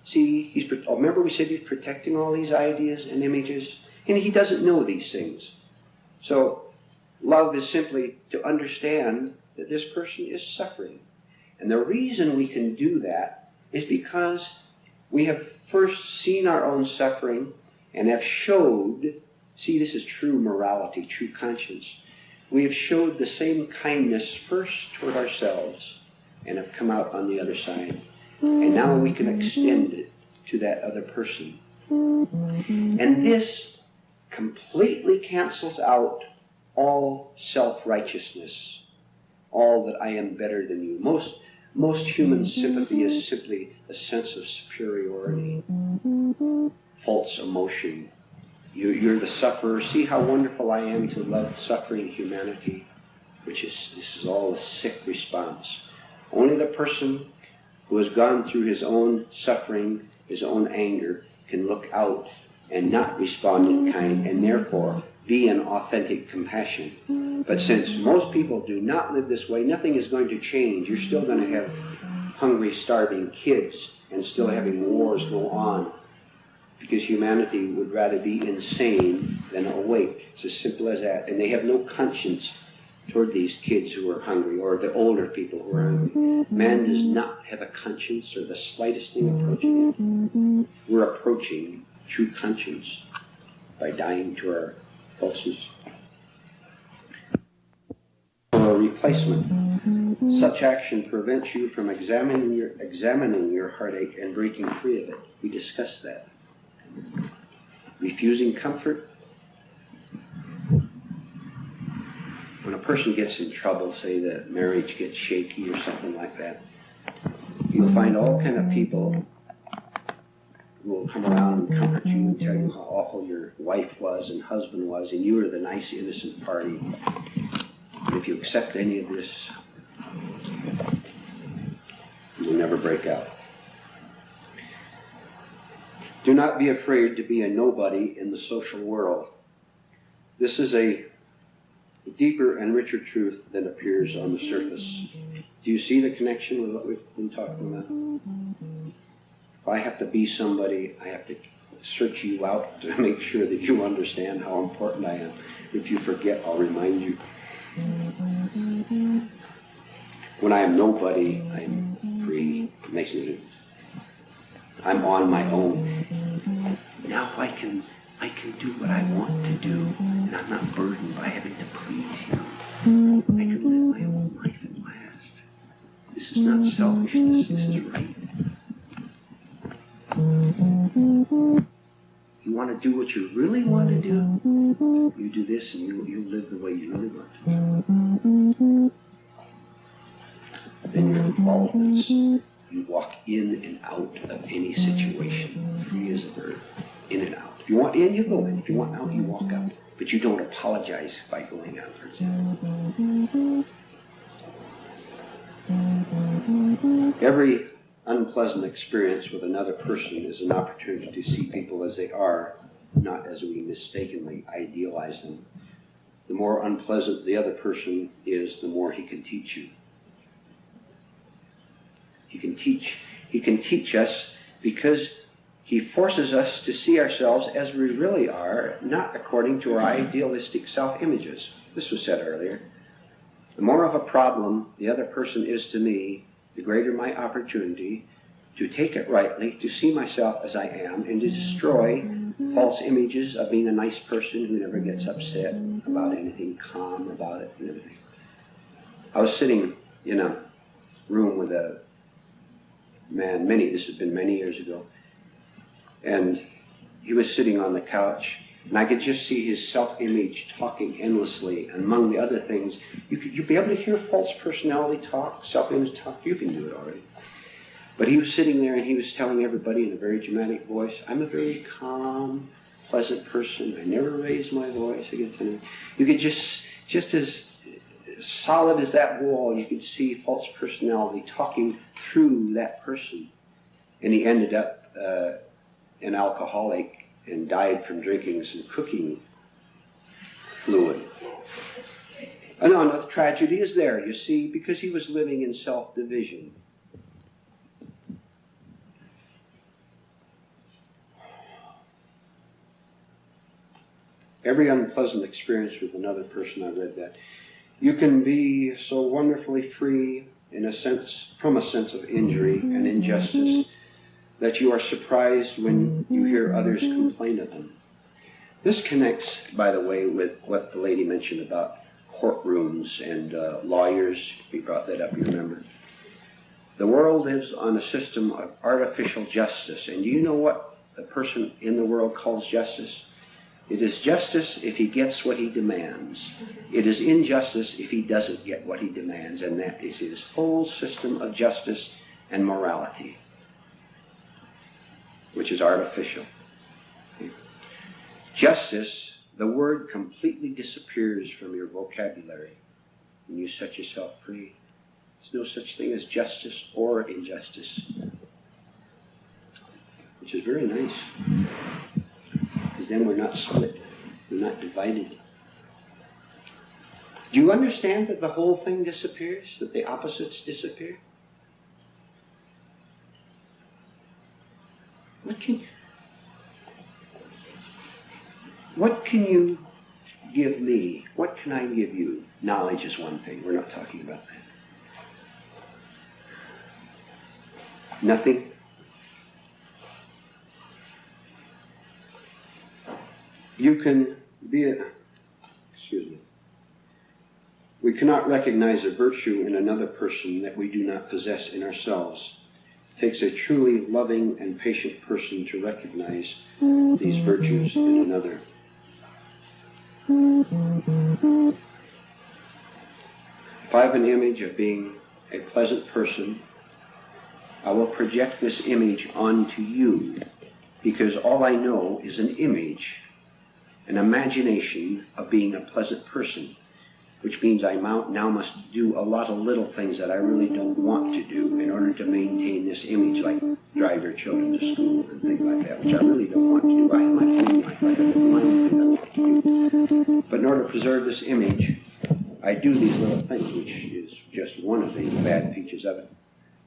See, remember we said he's protecting all these ideas and images, and he doesn't know these things. So love is simply to understand that this person is suffering. And the reason we can do that is because we have first seen our own suffering and have showed, see, this is true morality, true conscience. We have showed the same kindness first toward ourselves and have come out on the other side. And now we can extend it to that other person. And this completely cancels out all self-righteousness, all that I am better than you. Most human sympathy is simply a sense of superiority, false emotion. You're the sufferer. See how wonderful I am to love suffering humanity, this is all a sick response. Only the person who has gone through his own suffering, his own anger, can look out and not respond in kind, and therefore be in authentic compassion. But since most people do not live this way, nothing is going to change. You're still going to have hungry, starving kids and still having wars go on, because humanity would rather be insane than awake. It's as simple as that. And they have no conscience toward these kids who are hungry, or the older people who are hungry. Man does not have a conscience or the slightest thing approaching it. We're approaching true conscience by dying to our pulses. For a replacement, such action prevents you from examining your heartache and breaking free of it. We discussed that. Refusing comfort. When a person gets in trouble, say the marriage gets shaky or something like that, you'll find all kind of people who will come around and comfort you and tell you how awful your wife was and husband was, and you were the nice, innocent party. And if you accept any of this, you will never break out. Do not be afraid to be a nobody in the social world. This is a deeper and richer truth than appears on the surface. Do you see the connection with what we've been talking about? If I have to be somebody, I have to search you out to make sure that you understand how important I am. If you forget, I'll remind you. When I am nobody, I'm free. It makes no difference. I'm on my own. Now I can do what I want to do, and I'm not burdened by having to please you. I can live my own life at last. This is not selfishness, this is right. You want to do what you really want to do? You do this and you live the way you really want to. Then your involvements, you walk in and out of any situation, free as a bird, in and out. If you want in, you go in. If you want out, you walk out. But you don't apologize by going out, for example. Every unpleasant experience with another person is an opportunity to see people as they are, not as we mistakenly idealize them. The more unpleasant the other person is, the more he can teach you. He can teach us because he forces us to see ourselves as we really are, not according to our idealistic self-images. This was said earlier. The more of a problem the other person is to me, the greater my opportunity to take it rightly, to see myself as I am, and to destroy false images of being a nice person who never gets upset about anything, calm about it and everything. I was sitting in a room with a man, this had been many years ago, and he was sitting on the couch, and I could just see his self-image talking endlessly. And among the other things, you'd be able to hear false personality talk, self-image talk. You can do it already. But he was sitting there and he was telling everybody in a very dramatic voice, I'm a very calm, pleasant person. I never raise my voice against anyone. You could just as solid as that wall, you could see false personality talking through that person. And he ended up an alcoholic and died from drinking some cooking fluid. No, the tragedy is there, you see, because he was living in self-division. Every unpleasant experience with another person, I read that. You can be so wonderfully free from a sense of injury and injustice that you are surprised when you hear others complain of them. This connects, by the way, with what the lady mentioned about courtrooms and lawyers. We brought that up, you remember. The world lives on a system of artificial justice. And do you know what a person in the world calls justice? It is justice if he gets what he demands. It is injustice if he doesn't get what he demands, and that is his whole system of justice and morality, which is artificial. Justice, the word completely disappears from your vocabulary when you set yourself free. There's no such thing as justice or injustice, which is very nice. Because then we're not split, we're not divided. Do you understand that the whole thing disappears, that the opposites disappear? What can you give me? What can I give you Knowledge is one thing. We're not talking about that. Nothing. You can be we cannot recognize a virtue in another person that we do not possess in ourselves. It takes a truly loving and patient person to recognize these virtues in another. If I have an image of being a pleasant person, I will project this image onto you, because all I know is an image, an imagination of being a pleasant person, which means I now must do a lot of little things that I really don't want to do in order to maintain this image, like drive your children to school and things like that, which I really don't want to do. I have my own life, I have my own things I want to do. But in order to preserve this image, I do these little things, which is just one of the bad features of it.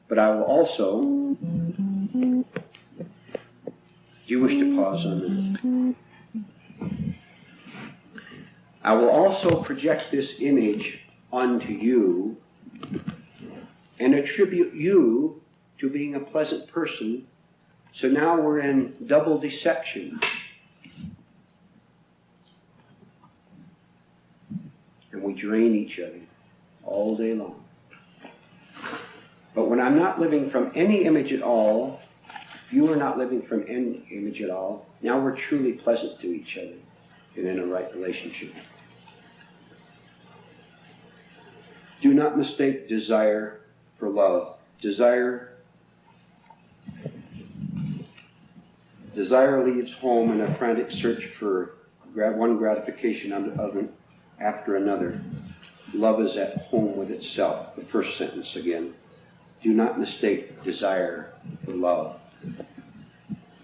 But I will also, do you wish to pause on this? I will also project this image onto you and attribute you to being a pleasant person. So now we're in double deception. And we drain each other all day long. But when I'm not living from any image at all, you are not living from any image at all, now we're truly pleasant to each other and in a right relationship. Do not mistake desire for love. Desire leaves home in a frantic search for one gratification after another. Love is at home with itself. The first sentence again. Do not mistake desire for love,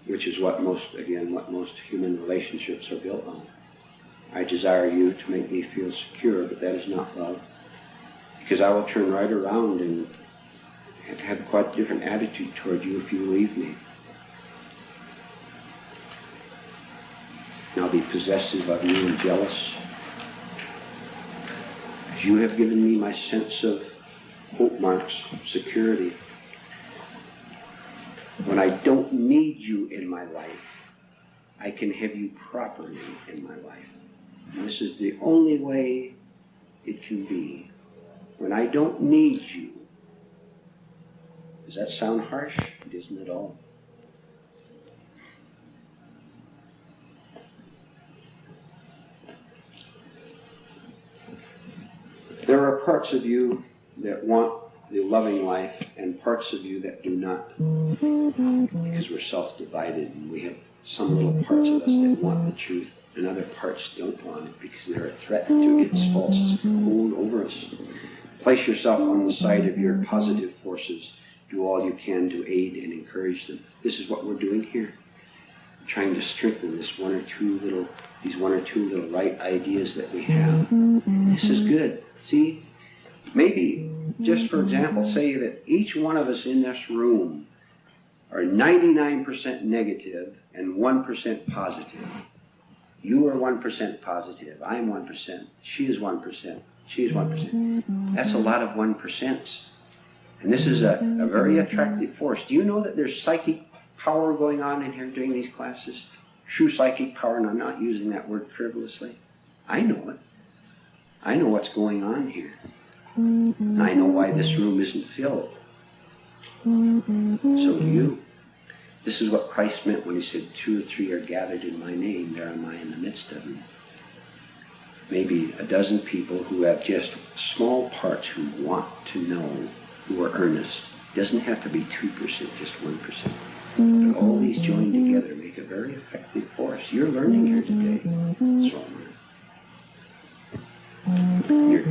which is what most human relationships are built on. I desire you to make me feel secure, but that is not love. Because I will turn right around and have quite a different attitude toward you if you leave me. And I'll be possessive of you and jealous. Because you have given me my sense of quote marks, security. When I don't need you in my life, I can have you properly in my life. And this is the only way it can be. When I don't need you. Does that sound harsh? It isn't at all. There are parts of you that want the loving life and parts of you that do not, because we're self-divided and we have some little parts of us that want the truth and other parts don't want it because they're a threat to its false hold over us. Place yourself on the side of your positive forces. Do all you can to aid and encourage them. This is what we're doing here. Trying to strengthen these one or two little right ideas that we have. This is good. See, maybe, just for example, say that each one of us in this room are 99% negative and 1% positive. You are 1% positive. I'm 1%. She is 1%. She is 1%. That's a lot of 1%. And this is a very attractive force. Do you know that there's psychic power going on in here during these classes? True psychic power, and I'm not using that word frivolously. I know it. I know what's going on here. I know why this room isn't filled. So do you. This is what Christ meant when he said, 2 or 3 are gathered in my name, there am I in the midst of them. Maybe a dozen people who have just small parts who want to know, who are earnest. It doesn't have to be 2%, just 1%. But all these joined together make a very effective force. You're learning here today. So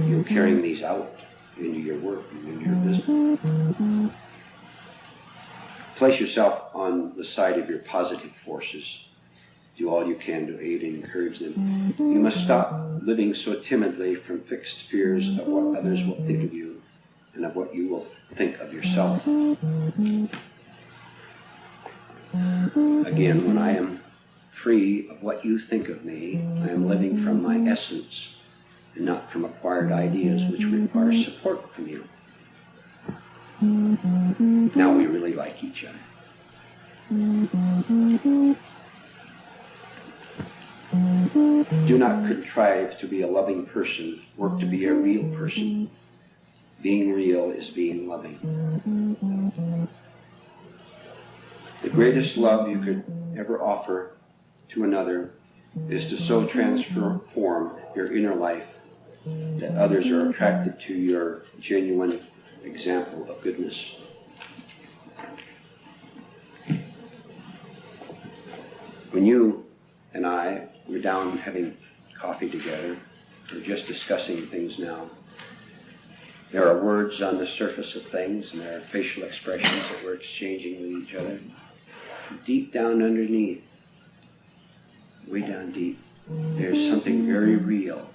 you're carrying these out into your work and into your business. Place yourself on the side of your positive forces. Do all you can to aid and encourage them. You must stop living so timidly from fixed fears of what others will think of you and of what you will think of yourself. Again, when I am free of what you think of me, I am living from my essence. and not from acquired ideas which require support from you. Now we really like each other. Do not contrive to be a loving person. Work to be a real person. Being real is being loving. The greatest love you could ever offer to another is to so transform your inner life that others are attracted to your genuine example of goodness. When you and I were down having coffee together, we're just discussing things now. There are words on the surface of things, and there are facial expressions that we're exchanging with each other. Deep down underneath, way down deep, there's something very real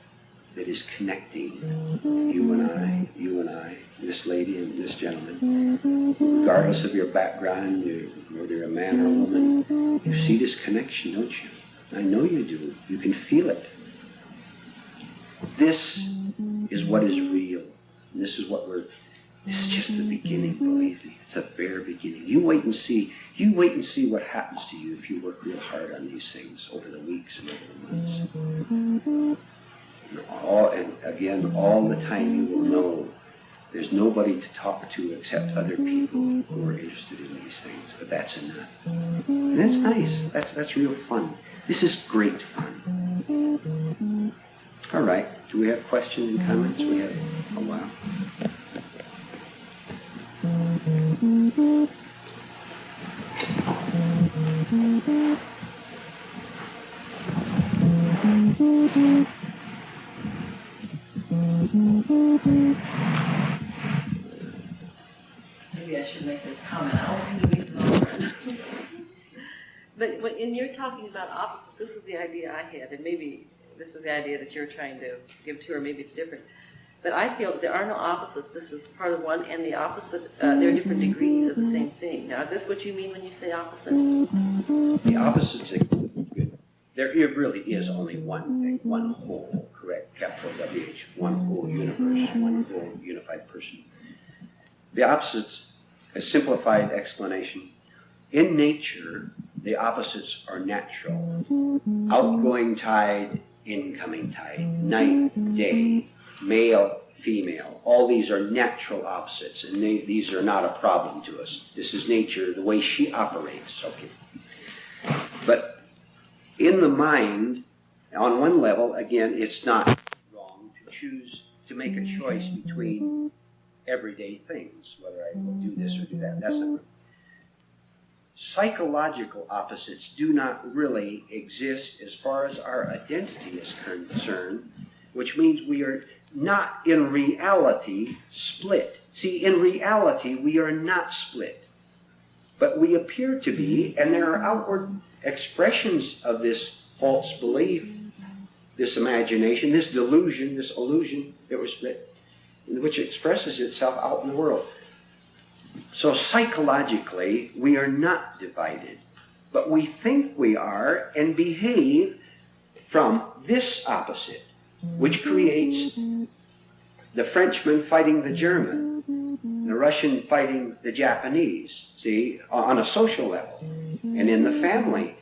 that is connecting you and I, this lady and this gentleman. Regardless of your background, whether you're a man or a woman, you see this connection, don't you? I know you do. You can feel it. This is what is real. And this is just the beginning, believe me. It's the bare beginning. You wait and see what happens to you if you work real hard on these things over the weeks and over the months. And again, all the time you will know there's nobody to talk to except other people who are interested in these things. But that's enough. And that's nice. That's real fun. This is great fun. All right. Do we have questions and comments? We have a while. Maybe I should make this comment. I don't mean to be vulgar. But when you're talking about opposites, this is the idea I had, and maybe this is the idea that you're trying to give to her, maybe it's different. But I feel that there are no opposites. This is part of one, and the opposite, there are different degrees of the same thing. Now, is this what you mean when you say opposite? The opposites are good. There really is only one thing, one whole, correct? Capital WH, one whole universe, one whole unified person. The opposites, a simplified explanation. In nature, the opposites are natural. Outgoing tide, incoming tide, night, day, male, female. All these are natural opposites, and these are not a problem to us. This is nature, the way she operates. Okay. But in the mind, on one level, again, it's not wrong to choose to make a choice between everyday things, whether I will do this or do that. That's not right. Psychological opposites do not really exist as far as our identity is concerned, which means we are not in reality split. See, in reality, we are not split, but we appear to be, and there are outward expressions of this false belief, this imagination, this delusion, this illusion that we're split, which expresses itself out in the world. So psychologically, we are not divided, but we think we are and behave from this opposite, which creates the Frenchman fighting the German, the Russian fighting the Japanese, see, on a social level. And in the family,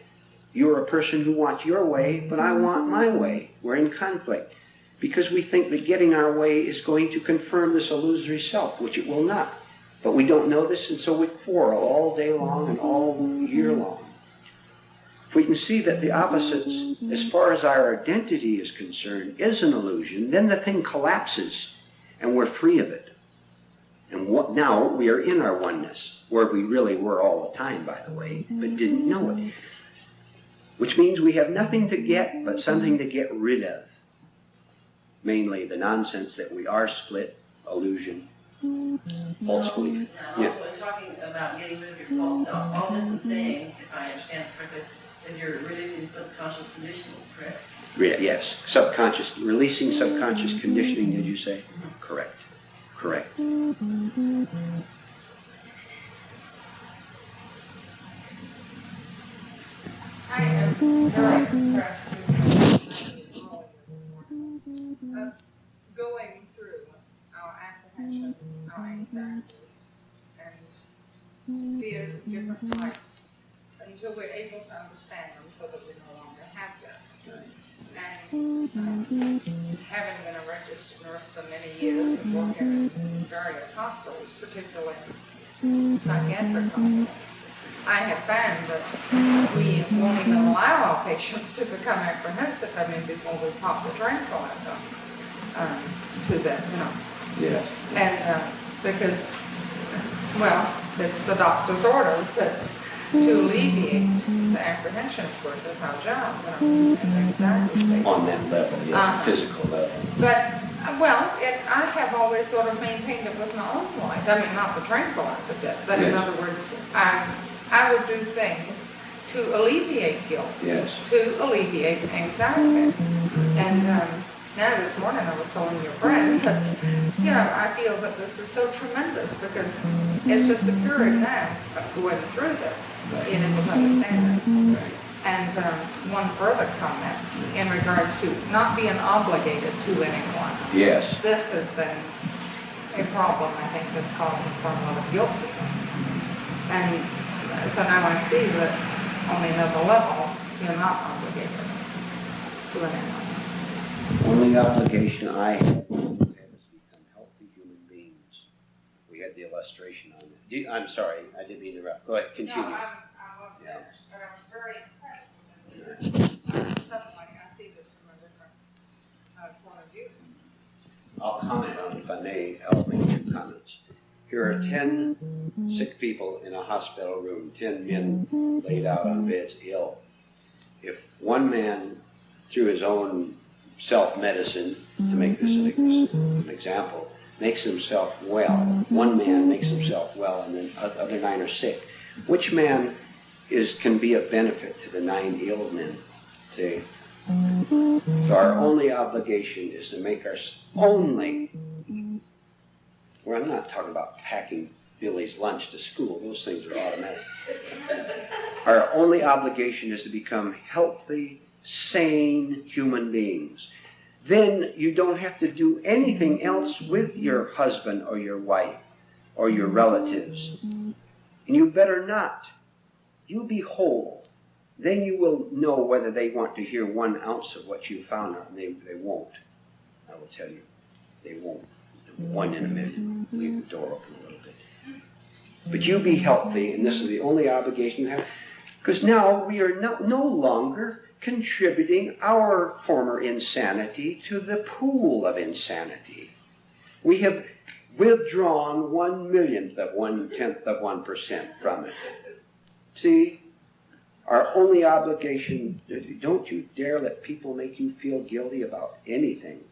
you're a person who wants your way, but I want my way. We're in conflict because we think that getting our way is going to confirm this illusory self, which it will not. But we don't know this, and so we quarrel all day long and all year long. If we can see that the opposites, as far as our identity is concerned, is an illusion, then the thing collapses, and we're free of it. And now we are in our oneness, where we really were all the time, by the way, but didn't know it. Which means we have nothing to get, but something to get rid of. Mainly the nonsense that we are split, illusion, false belief. Now, also, in talking about getting rid of your false self, all this is saying, if I understand correctly, is you're releasing subconscious conditionings, correct? Yes, subconscious, releasing subconscious conditioning, did you say? Correct. Correct. I am very impressed with all of this morning. going through our apprehensions, our anxieties, and fears of different types until we're able to understand them so that we no longer have them. And having been a registered nurse for many years and working in various hospitals, particularly psychiatric hospitals, I have found that we won't even allow our patients to become apprehensive, before we pop the tranquilizer to them, Yeah. And because, well, it's the doctor's orders that to alleviate the apprehension, of course, is our job, in anxiety states. On that level, yes, physical level. But, I have always sort of maintained it with my own life. Not the tranquilizer bit, but in other words, I would do things to alleviate guilt, to alleviate anxiety. And now this morning I was telling your friend that, I feel that this is so tremendous because it's just a period now of going through this, being able to understand it. And one further comment in regards to not being obligated to anyone. Yes. This has been a problem, I think, that's caused me quite a lot of guilt feelings. And so now I see that on another level, you're not obligated to anyone. Only obligation I have is to become healthy human beings. We had the illustration on it. I'm sorry, I didn't mean to interrupt. Go ahead, continue. No, I wasn't finished, but I was very impressed with this. Suddenly, I see this from a different point of view. I'll comment on it if I may. I'll make 2 comments. Here are 10 sick people in a hospital room, 10 men laid out on beds ill. If one man, through his own self-medicine, to make this an example, makes himself well, one man makes himself well and then the other 9 are sick, which man can be of benefit to the 9 ill men? See? So our only obligation is to make our only, well, I'm not talking about packing Billy's lunch to school, those things are automatic. Our only obligation is to become healthy, sane human beings. Then you don't have to do anything else with your husband or your wife or your relatives. And you better not. You be whole. Then you will know whether they want to hear 1 ounce of what you found out. They won't. I will tell you, they won't. 1 in a million. Leave the door open a little bit. But you be healthy, and this is the only obligation you have. Because now we are no longer contributing our former insanity to the pool of insanity. We have withdrawn 1/1,000,000th of 1/10 of 1% from it. See? Our only obligation, don't you dare let people make you feel guilty about anything.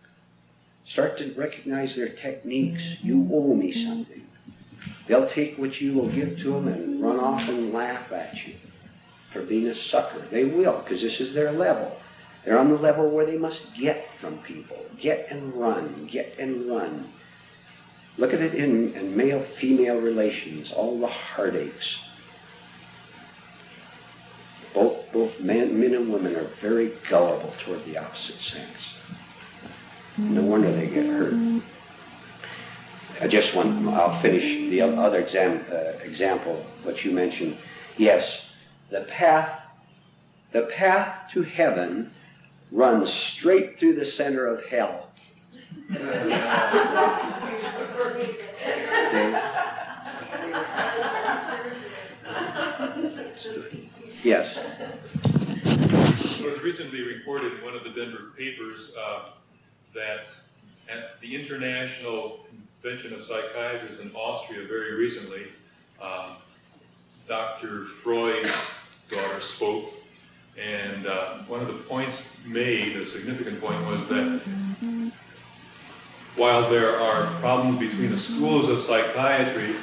Start to recognize their techniques. You owe me something. They'll take what you will give to them and run off and laugh at you for being a sucker. They will, because this is their level. They're on the level where they must get from people. Get and run, get and run. Look at it in male-female relations, all the heartaches. Both men and women are very gullible toward the opposite sex. No wonder they get hurt. I'll finish the other example, what you mentioned. Yes, the path to heaven runs straight through the center of hell. Yes. It was recently reported in one of the Denver papers that at the International Convention of Psychiatrists in Austria very recently, Dr. Freud's daughter spoke, and one of the points made, a significant point, was that while there are problems between the schools of psychiatry,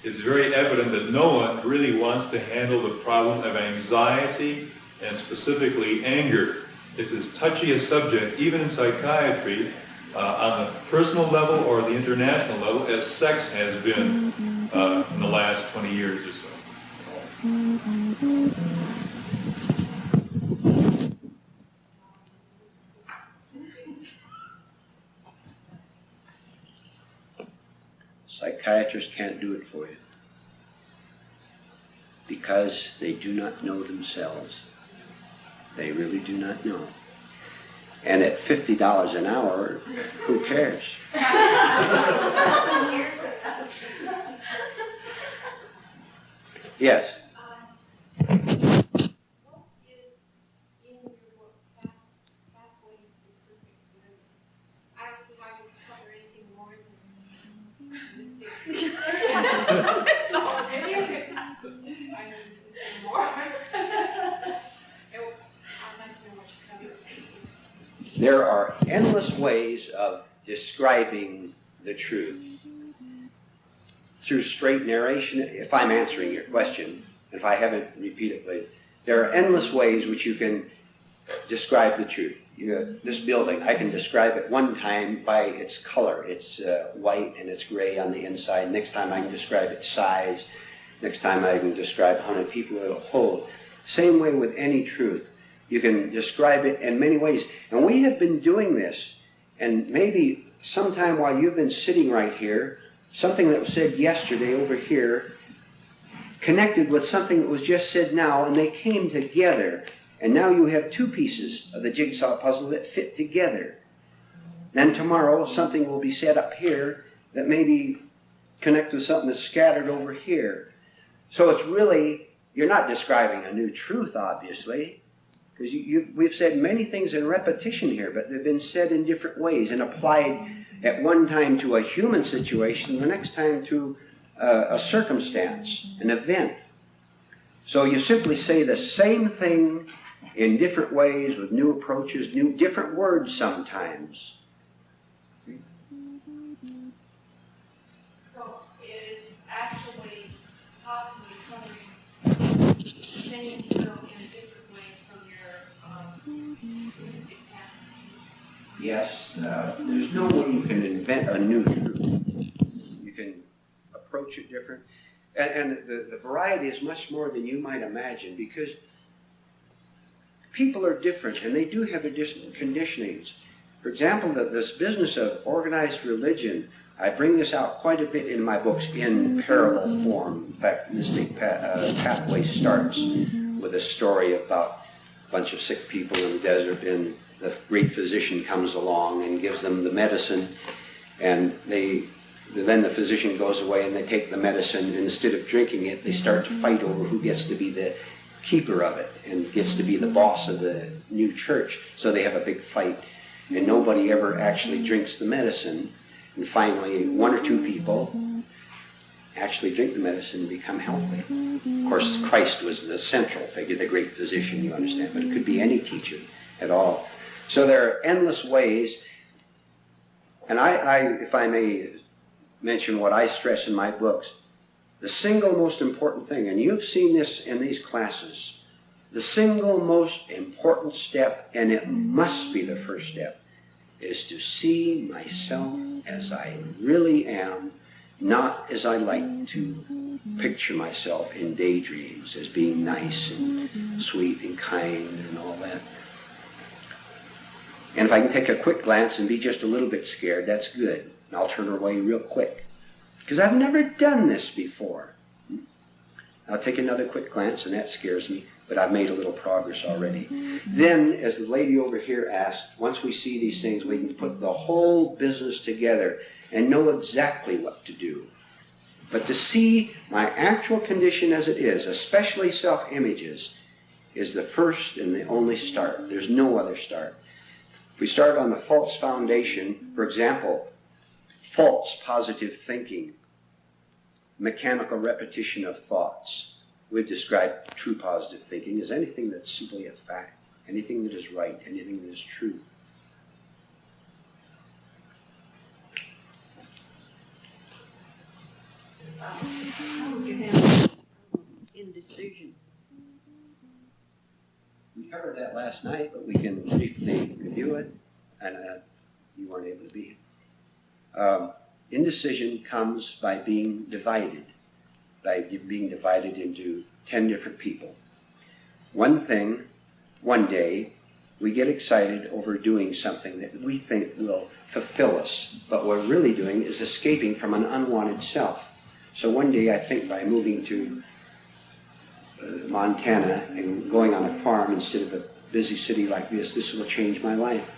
it's very evident that no one really wants to handle the problem of anxiety and specifically anger. It's as touchy a subject, even in psychiatry, on the personal level or the international level, as sex has been in the last 20 years or so. psychiatrist can't do it for you. Because they do not know themselves. They really do not know. And at $50 an hour, who cares? Yes. What is in your book, Pathways to Perfect Living? I don't see why you cover anything more than mistakes. That's all it is. I know you can say more. I'd like to know what you cover. There are endless ways of describing the truth. Through straight narration, if I'm answering your question, if I haven't repeatedly, there are endless ways which you can describe the truth. This building, I can describe it one time by its color. It's white and it's gray on the inside. Next time I can describe its size. Next time I can describe how many people it'll hold. Same way with any truth. You can describe it in many ways. And we have been doing this, and maybe sometime while you've been sitting right here, something that was said yesterday over here connected with something that was just said now, and they came together. And now you have two pieces of the jigsaw puzzle that fit together. Then tomorrow something will be said up here that maybe connect with something that's scattered over here. So it's really, you're not describing a new truth, obviously, because we've said many things in repetition here, but they've been said in different ways and applied at one time to a human situation, the next time to a circumstance, an event. So you simply say the same thing in different ways with new approaches, different words sometimes. So it is actually possibly covering the same material in a different way from your mystic path. Yes, there's no way you can invent a new truth. You can approach it different. And the variety is much more than you might imagine, because people are different and they do have their different conditionings. For example, this business of organized religion, I bring this out quite a bit in my books in parable form. In fact, Mystic Pathway starts with a story about a bunch of sick people in the desert, and the great physician comes along and gives them the medicine, and then the physician goes away and they take the medicine, and instead of drinking it, they start to fight over who gets to be the keeper of it and gets to be the boss of the new church. So they have a big fight, and nobody ever actually drinks the medicine. And finally, one or two people actually drink the medicine and become healthy. Of course, Christ was the central figure, the great physician, you understand, but it could be any teacher at all. So there are endless ways, and I if I may mention what I stress in my books, the single most important thing, and you've seen this in these classes, the single most important step, and it must be the first step, is to see myself as I really am, not as I like to picture myself in daydreams, as being nice and sweet and kind and all that. And if I can take a quick glance and be just a little bit scared, that's good. And I'll turn away real quick, because I've never done this before. I'll take another quick glance, and that scares me, but I've made a little progress already. Then, as the lady over here asked, once we see these things, we can put the whole business together and know exactly what to do. But to see my actual condition as it is, especially self-images, is the first and the only start. There's no other start. If we start on the false foundation, for example, false positive thinking, mechanical repetition of thoughts. We've described true positive thinking as anything that's simply a fact, anything that is right, anything that is true. How would you handle indecision? We covered that last night, but we can briefly review it, and you weren't able to be here. Indecision comes by being divided into 10 different people. One thing, one day, we get excited over doing something that we think will fulfill us. But what we're really doing is escaping from an unwanted self. So one day I think by moving to Montana and going on a farm instead of a busy city like this will change my life.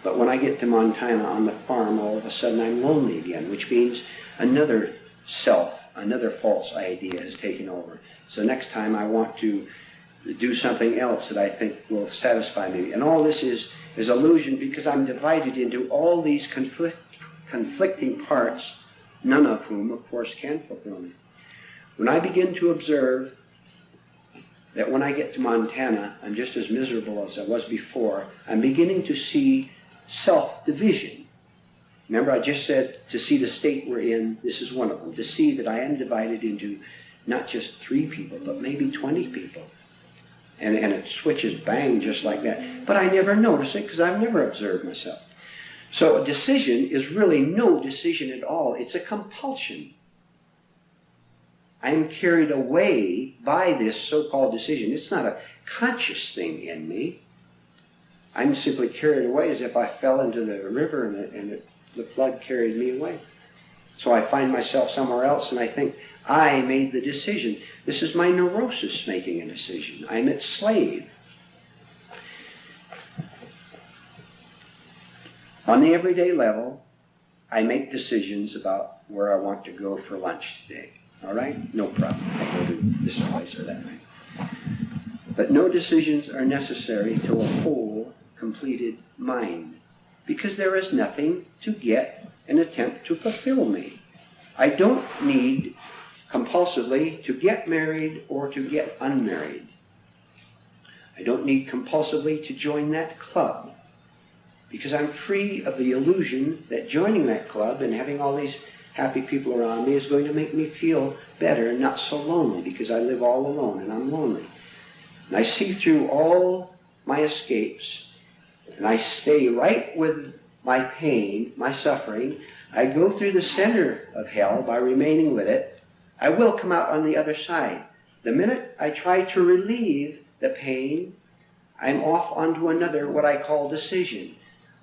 But when I get to Montana on the farm, all of a sudden I'm lonely again, which means another self, another false idea has taken over. So next time I want to do something else that I think will satisfy me. And all this is illusion, because I'm divided into all these conflicting parts, none of whom, of course, can fulfill me. When I begin to observe that when I get to Montana, I'm just as miserable as I was before, I'm beginning to see self-division. Remember, I just said to see the state we're in, this is one of them. To see that I am divided into not just 3 people, but maybe 20 people. And it switches bang just like that. But I never notice it because I've never observed myself. So a decision is really no decision at all. It's a compulsion. I am carried away by this so-called decision. It's not a conscious thing in me. I'm simply carried away as if I fell into the river and the flood carried me away. So I find myself somewhere else and I think, I made the decision. This is my neurosis making a decision. I'm its slave. On the everyday level, I make decisions about where I want to go for lunch today. All right? No problem. I go to this place or that way. But no decisions are necessary to a whole, completed mind, because there is nothing to get and attempt to fulfill me. I don't need compulsively to get married or to get unmarried. I don't need compulsively to join that club, because I'm free of the illusion that joining that club and having all these happy people around me is going to make me feel better and not so lonely, because I live all alone and I'm lonely. And I see through all my escapes, and I stay right with my pain, my suffering. I go through the center of hell by remaining with it. I will come out on the other side. The minute I try to relieve the pain, I'm off onto another, what I call decision.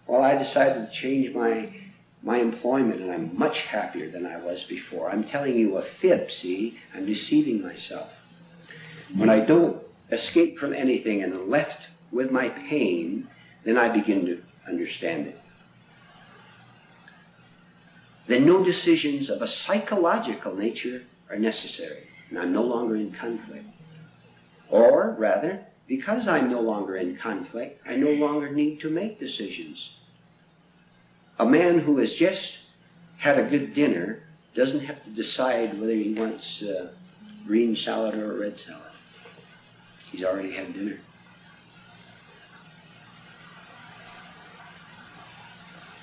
Well, I decided to change my employment, and I'm much happier than I was before. I'm telling you a fib, see? I'm deceiving myself. When I don't escape from anything and am left with my pain, then I begin to understand it. Then no decisions of a psychological nature are necessary, and I'm no longer in conflict. Or, rather, because I'm no longer in conflict, I no longer need to make decisions. A man who has just had a good dinner doesn't have to decide whether he wants green salad or a red salad. He's already had dinner.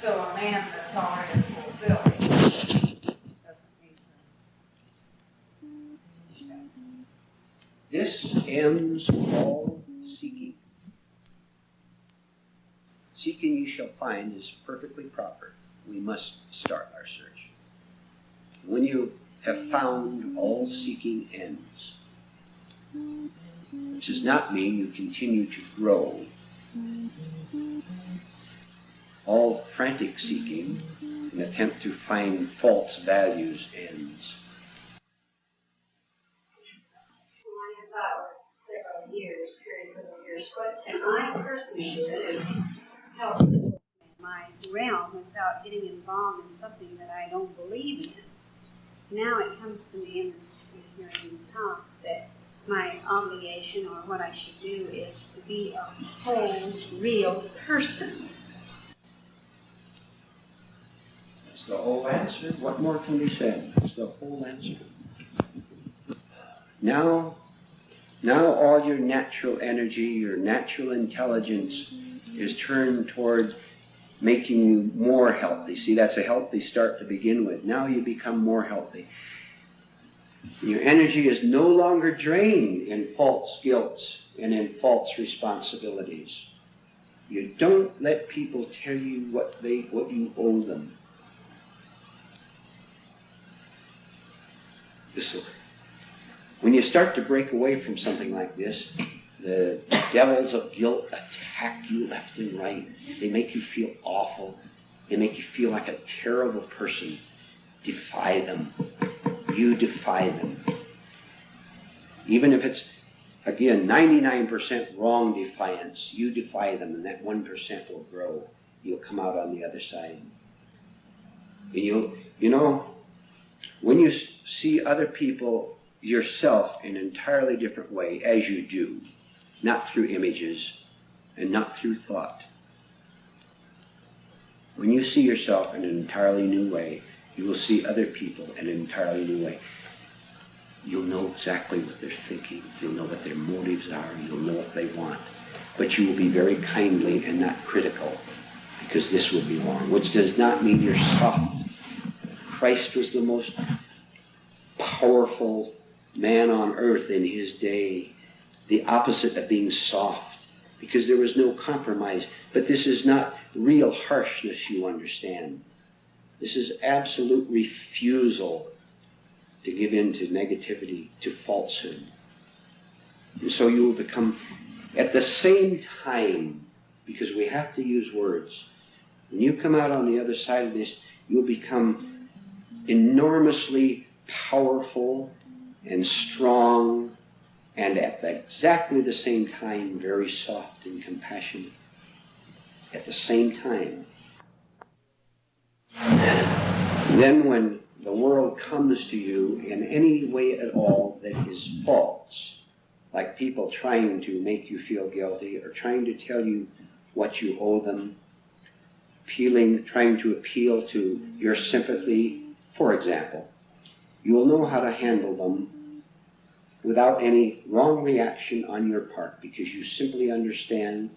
So a man that's already fulfilled doesn't need to. This ends all seeking. Seeking you shall find is perfectly proper. We must start our search. When you have found, all seeking ends. Which does not mean you continue to grow. All frantic seeking, an attempt to find false values, ends. About several years, what can I personally do to help in my realm without getting involved in something that I don't believe in? Now it comes to me in hearing these talks that my obligation, or what I should do, is to be a whole, real person. That's the whole answer. What more can be said? That's the whole answer. Now all your natural energy, your natural intelligence is turned toward making you more healthy. See, that's a healthy start to begin with. Now you become more healthy. Your energy is no longer drained in false guilt and in false responsibilities. You don't let people tell you what you owe them. When you start to break away from something like this, The devils of guilt attack you left and right. They make you feel awful. They make you feel like a terrible person. Defy them. You defy them. Even if it's, again, 99% wrong defiance, you defy them, and that 1% will grow. You'll come out on the other side. And you know, when you see other people, yourself in an entirely different way, as you do, not through images and not through thought. When you see yourself in an entirely new way, you will see other people in an entirely new way. You'll know exactly what they're thinking. You'll know what their motives are. You'll know what they want. But you will be very kindly and not critical, because this would be wrong, which does not mean you're soft. Christ was the most powerful man on earth in his day, the opposite of being soft, because there was no compromise. But this is not real harshness, you understand. This is absolute refusal to give in to negativity, to falsehood. And so you will become, at the same time, because we have to use words, when you come out on the other side of this, you'll become enormously powerful and strong, and at exactly the same time, very soft and compassionate. At the same time. Then when the world comes to you in any way at all that is false, like people trying to make you feel guilty or trying to tell you what you owe them, trying to appeal to your sympathy, for example, you will know how to handle them without any wrong reaction on your part, because you simply understand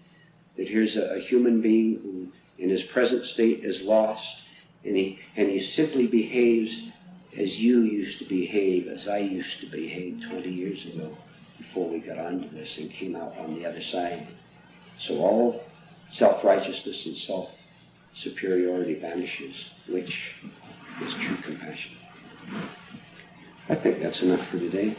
that here's a human being who in his present state is lost, and he simply behaves as you used to behave, as I used to behave 20 years ago before we got onto this and came out on the other side. So all self-righteousness and self-superiority vanishes, which is true compassion. I think that's enough for today.